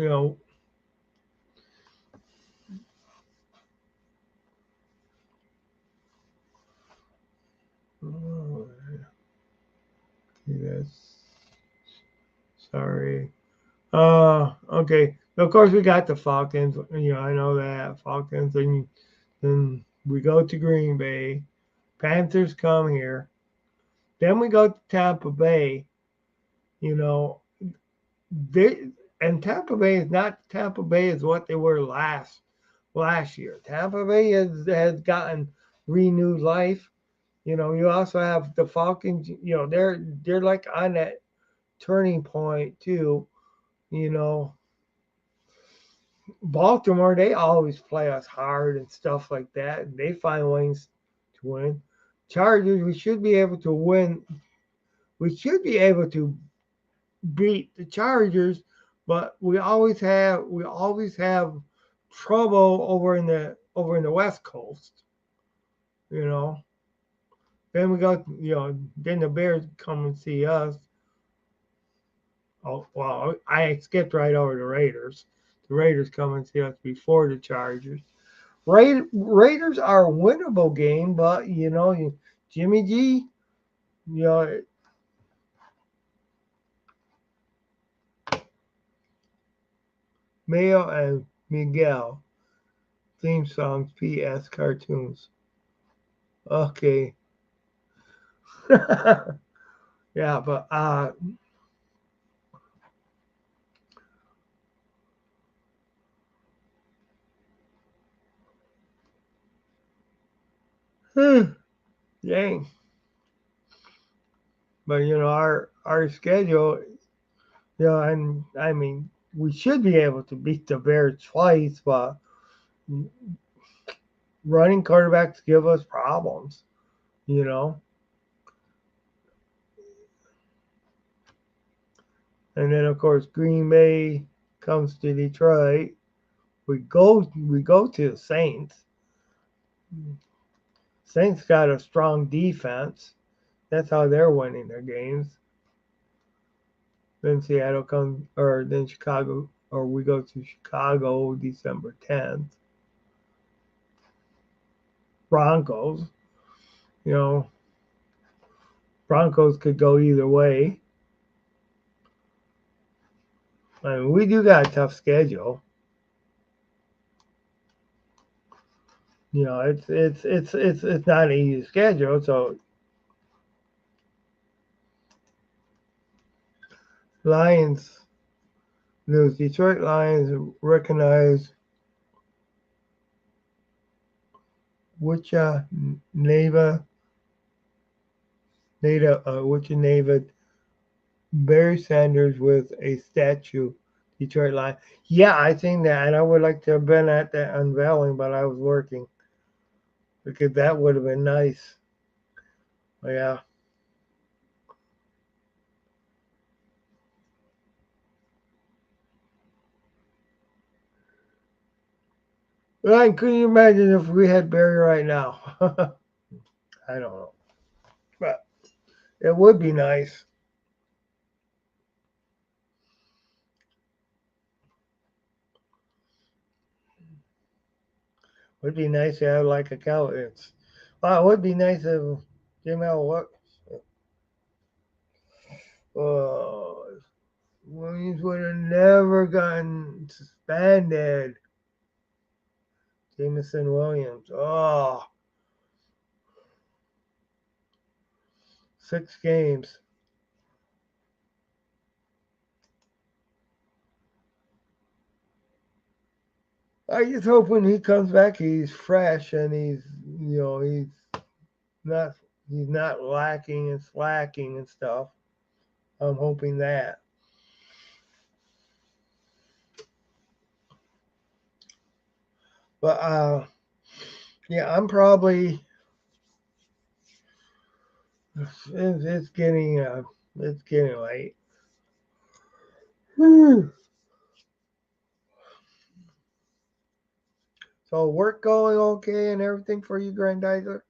oh, that's sorry. Okay. Of course, we got the Falcons. I know that Falcons, and then we go to Green Bay. Panthers come here. Then we go to Tampa Bay. You know, they and Tampa Bay is not Tampa Bay is what they were last year. Tampa Bay has gotten renewed life. You also have the Falcons. They're like on that turning point too. You know, Baltimore, they always play us hard and stuff like that. They find ways to win. Chargers, we should be able to win. We should be able to beat the Chargers, but we always have trouble over in the West Coast. You know. Then we go. Then the Bears come and see us. Oh well, I skipped right over the Raiders. The Raiders come and see us before the Chargers. Raiders are a winnable game, but Jimmy G, you know, Mayo and Miguel theme songs, PS cartoons. Okay, yeah, but dang, but our schedule, and I mean we should be able to beat the Bears twice, but running quarterbacks give us problems, you know. And then of course Green Bay comes to Detroit. We go to the Saints. Saints got a strong defense. That's how they're winning their games. Then Seattle comes, or then Chicago, or we go to Chicago December 10th. Broncos, you know, Broncos could go either way. I mean, we do got a tough schedule. It's not an easy schedule. So Lions lose. Detroit Lions recognize Wicha Neva Wicha Barry Sanders with a statue. Detroit Lions. Yeah, I think that, and I would like to have been at that unveiling, but I was working because that would have been nice. Yeah. Ryan, can you imagine if we had Barry right now? I don't know, but it would be nice. Would be nice to have like accountants. It would be nice if Jim L. What? Oh, Williams would have never gotten suspended. Jameson Williams. Oh, 6 games. I just hope when he comes back, he's fresh and he's not he's not lacking and slacking and stuff. I'm hoping that. But yeah, I'm probably it's getting late. So work going okay and everything for you, Grandizer?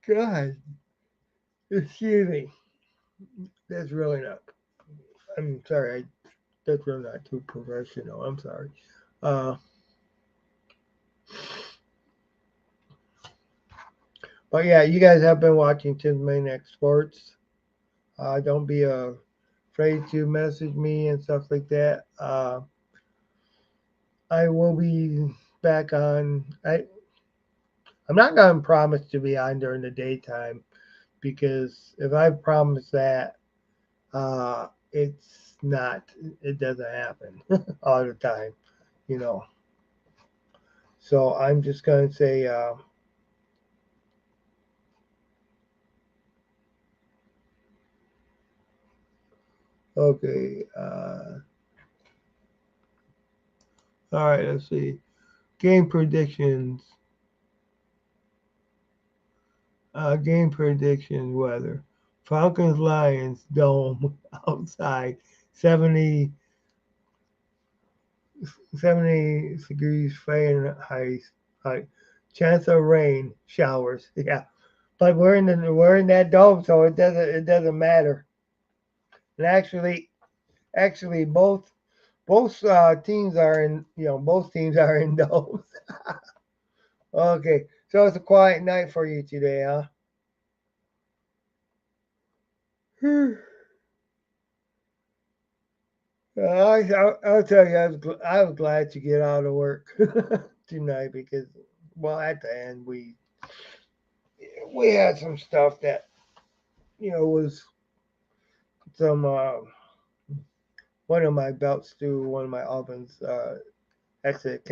God, excuse me. That's really not. I'm sorry. That's really not too professional. I'm sorry. Uh, but yeah, you guys have been watching Tim's Maniac Sports. Don't be afraid to message me and stuff like that. I will be back on. I'm not gonna promise to be on during the daytime because if I promise that, it's not. It doesn't happen all the time, you know. So I'm just gonna say Okay. All right. Let's see. Game predictions. Game predictions. Weather. Falcons Lions dome outside 70 70 degrees Fahrenheit. Height. Chance of rain showers. Yeah. But we're in that dome, so it doesn't matter. And actually both teams are in both teams are in domes. Okay, so it's a quiet night for you today, huh? I'll tell you, I was glad to get out of work tonight because, well, at the end we had some stuff that was some one of my belts through one of my ovens. Actually, it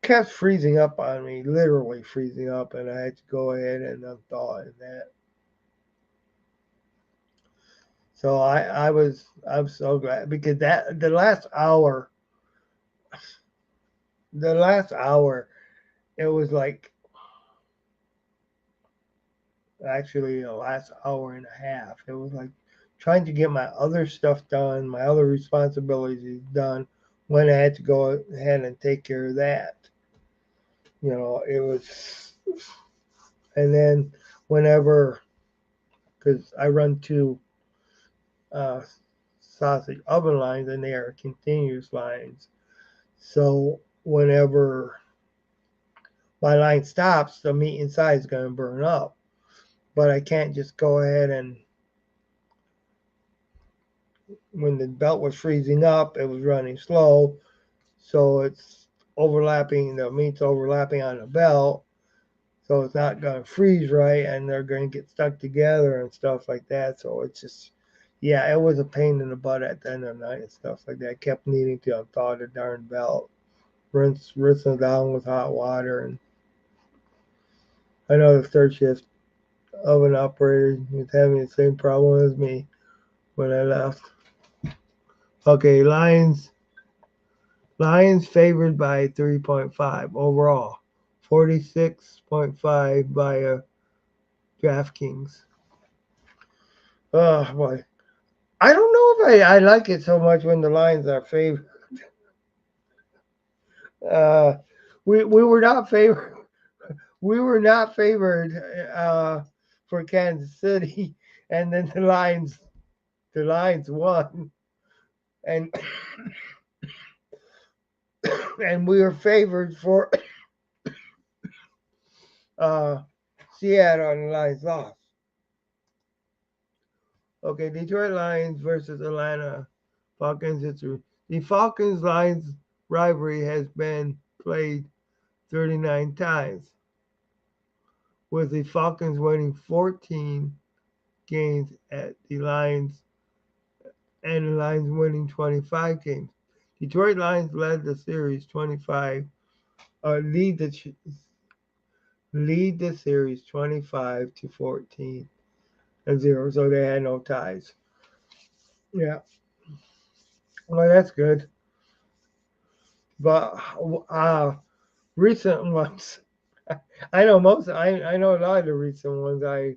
kept freezing up on me, literally freezing up, and I had to go ahead and unthaw it and that. So I'm so glad because that the last hour it was like actually the last hour and a half. It was like trying to get my other stuff done, my other responsibilities done when I had to go ahead and take care of that. It was, and then whenever, because I run two uh, sausage oven lines and they are continuous lines. So whenever my line stops, the meat inside is going to burn up. But I can't just go ahead and, when the belt was freezing up, it was running slow. So it's overlapping, the meat's overlapping on the belt. So it's not going to freeze right and they're going to get stuck together and stuff like that. So it's just, yeah, it was a pain in the butt at the end of the night and stuff like that. I kept needing to unthaw the darn belt, rinse them down with hot water. And I know the third shift oven operator was having the same problem as me when I left. Okay, Lions favored by 3.5 overall, 46.5 by DraftKings. Oh boy, I don't know if I like it so much when the Lions are favored. Uh, we were not favored. We were not favored for Kansas City, and then the Lions won, and and we were favored for uh, Seattle, and the Lions lost. Okay, Detroit Lions versus Atlanta Falcons. The Falcons Lions rivalry has been played 39 times, with the Falcons winning 14 games at the Lions and the Lions winning 25 games. Detroit Lions led the series 25, lead the series 25-14 and 0, so they had no ties. Yeah, well that's good. But recent ones, I know a lot of the recent ones I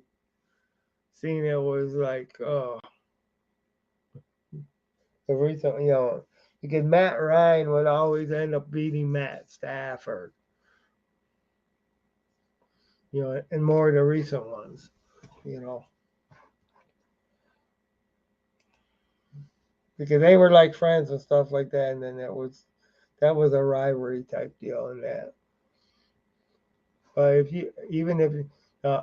seen. It was like the recent, because Matt Ryan would always end up beating Matt Stafford, and more of the recent ones, you know, because they were like friends and stuff like that, and then that was a rivalry type deal in that. But uh,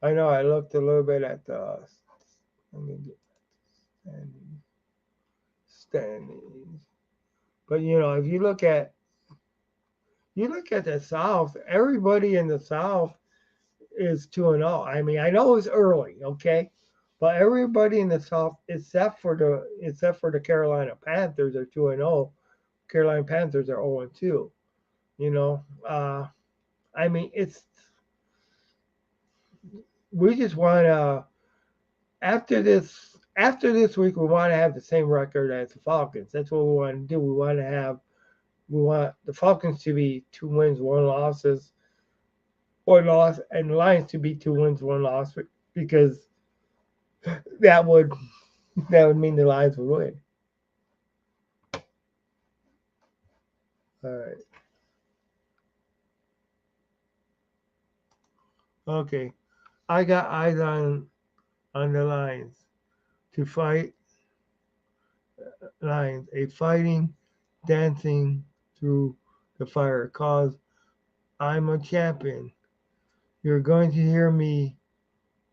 I know I looked a little bit at the let me get standings. But if you look at the South, everybody in the South is 2-0. I mean, I know it's early, okay, but everybody in the South except for the Carolina Panthers are 2-0. Carolina Panthers are 0-2. You know, I mean, we just want to after this after this week, we want to have the same record as the Falcons. That's what we want to do. We want the Falcons to be 2 wins, 1 losses, 1 loss, and the Lions to be 2 wins, 1 loss, because that would mean the Lions would win. All right. Okay. I got eyes on the Lions to fight Lions, a fighting, dancing through the fire. Cause I'm a champion. You're going to hear me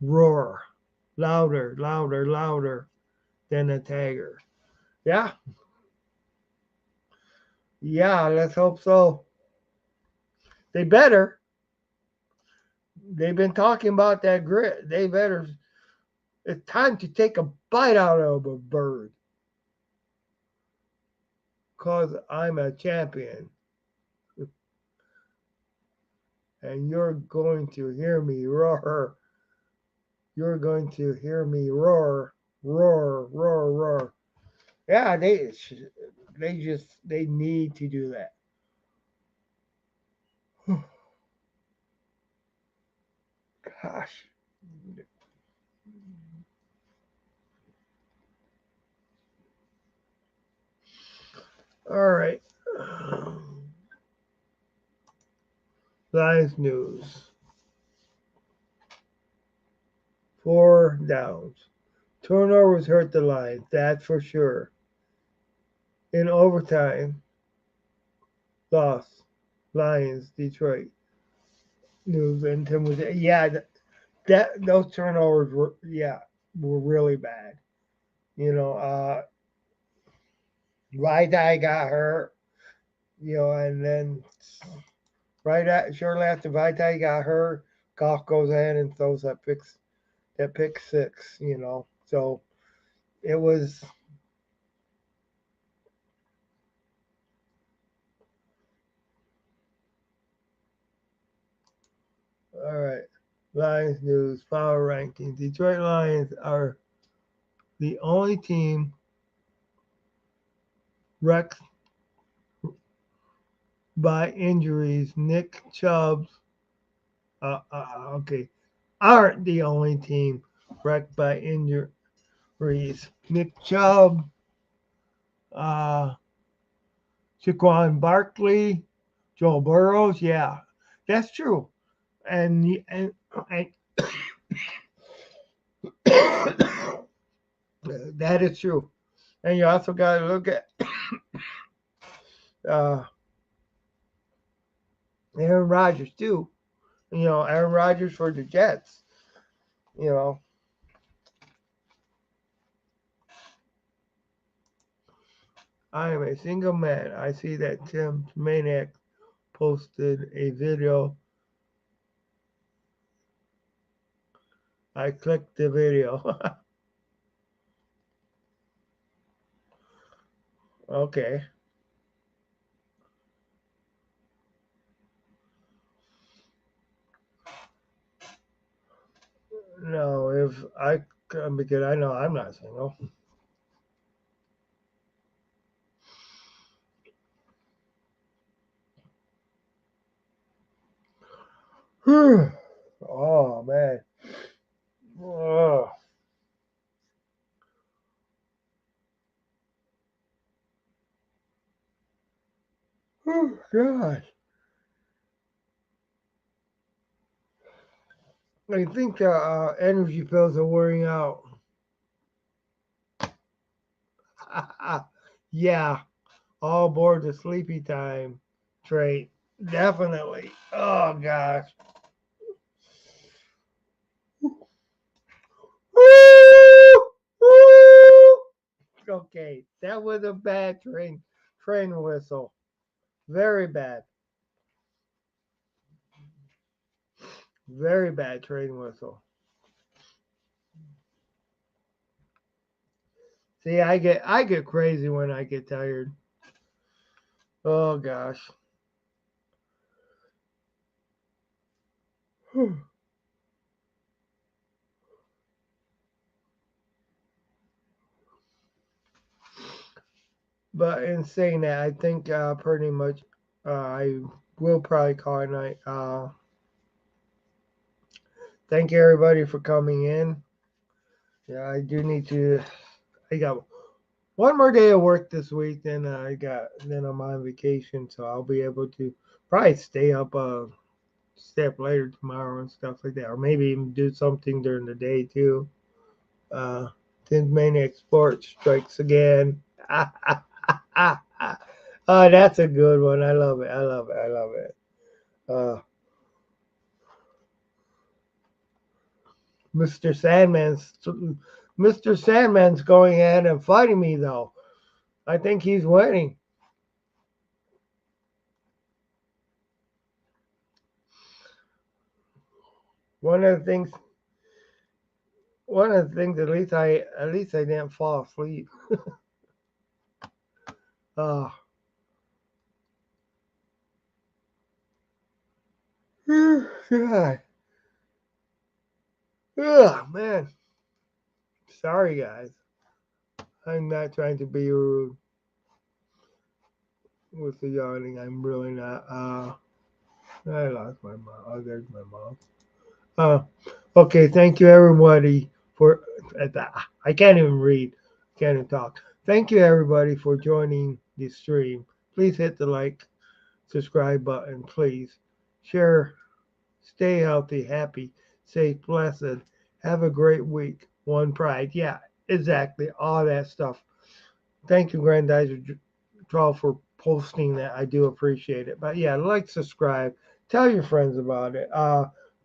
roar louder, louder, louder than a tiger. Yeah, yeah, let's hope so. They better. They've been talking about that grit. They better. It's time to take a bite out of a bird. Cause I'm a champion. And you're going to hear me roar. You're going to hear me roar, roar, roar, roar. Yeah, they need to do that. Gosh. All right. Lions news. 4 downs. Turnovers hurt the Lions, that's for sure. In overtime, loss. Lions, Detroit. News and Tim was yeah. That those turnovers were really bad. You know, Vaitai got hurt. You know, and then shortly after Vaitai got hurt, Goff goes in and throws that pick six. You know, so it was all right. Lions news, power rankings. Detroit Lions are the only team wrecked by injuries. Nick Chubb's, okay, aren't the only team wrecked by injuries. Nick Chubb, uh, Saquon Barkley, Joe Burrows, yeah, that's true. And that is true. And you also got to look at uh, Aaron Rodgers too. You know, Aaron Rodgers for the Jets. You know, I am a single man. I see that Tim Maniac posted a video. I clicked the video. Okay. No, if I because I know I'm not single. Oh man. Oh, oh gosh. I think the energy pills are wearing out. Yeah, all aboard the sleepy time train. Definitely. Oh gosh. Woo! Woo! Okay, that was a bad train whistle. Very bad. Very bad train whistle. See, I get crazy when I get tired. Oh gosh. But in saying that, I think pretty much I will probably call it night. Thank you everybody for coming in. Yeah, I do need to. I got one more day of work this week, then I'm on vacation, so I'll be able to probably stay up later tomorrow and stuff like that, or maybe even do something during the day too. Uh, since Maniac Sports strikes again. Oh, that's a good one. I love it. I love it. I love it. Uh, Mr. Sandman's Mr. Sandman's going ahead and fighting me though. I think he's winning. One of the things at least I didn't fall asleep. Oh, God. Oh, man. Sorry guys. I'm not trying to be rude with the yawning. I'm really not. I lost my mouth. Oh, there's my mouth. Uh, okay, thank you everybody for. I can't even read. Can't even talk. Thank you everybody for joining the stream. Please hit the like, subscribe button. Please share. Stay healthy, happy, safe, blessed. Have a great week. One pride. Yeah, exactly. All that stuff. Thank you, Grandizer Draw, for posting that. I do appreciate it. But yeah, like, subscribe, tell your friends about it.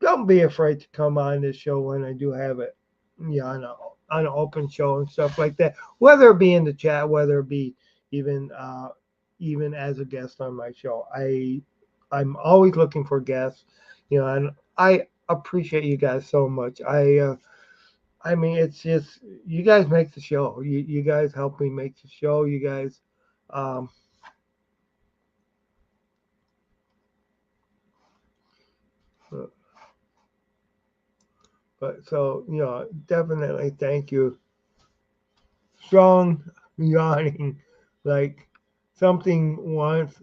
Don't be afraid to come on this show when I do have it. Yeah, on an open show and stuff like that. Whether it be in the chat, whether it be even even as a guest on my show. I'm always looking for guests. And I appreciate you guys so much. I mean, it's just you guys make the show. You guys help me make the show. You guys, um, but so definitely thank you. Strong yawning, like something wants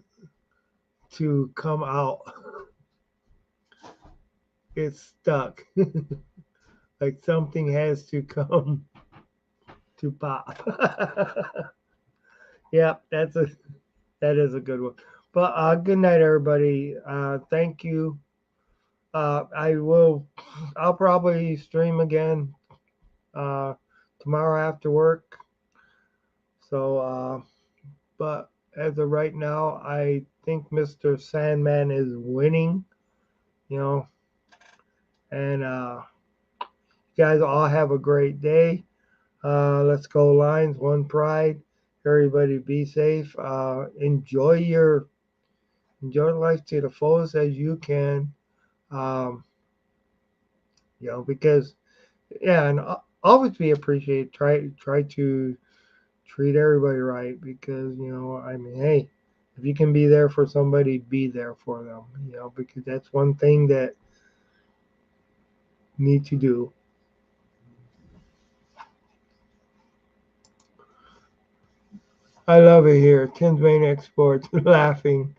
to come out. It's stuck. Like something has to come to pop. Yeah, that is a good one. But good night, everybody. Thank you. I will. I'll probably stream again uh, tomorrow after work. So, but as of right now, I think Mr. Sandman is winning. You know, and you guys all have a great day. Let's go Lions, one pride. Everybody be safe. Enjoy life to the fullest as you can. Um, because yeah, and always be appreciated. Try to treat everybody right because I mean, hey, if you can be there for somebody, be there for them. Because that's one thing that you need to do. I love it here. Tim's Main Exports laughing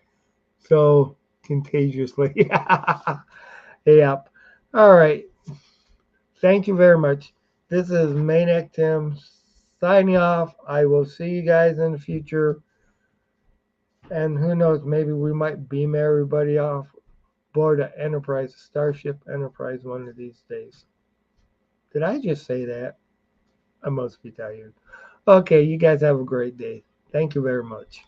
so contagiously. Yep. All right. Thank you very much. This is Maniac Tim signing off. I will see you guys in the future. And who knows, maybe we might beam everybody off board of Enterprise, Starship Enterprise, one of these days. Did I just say that? I must be tired. Okay, you guys have a great day. Thank you very much.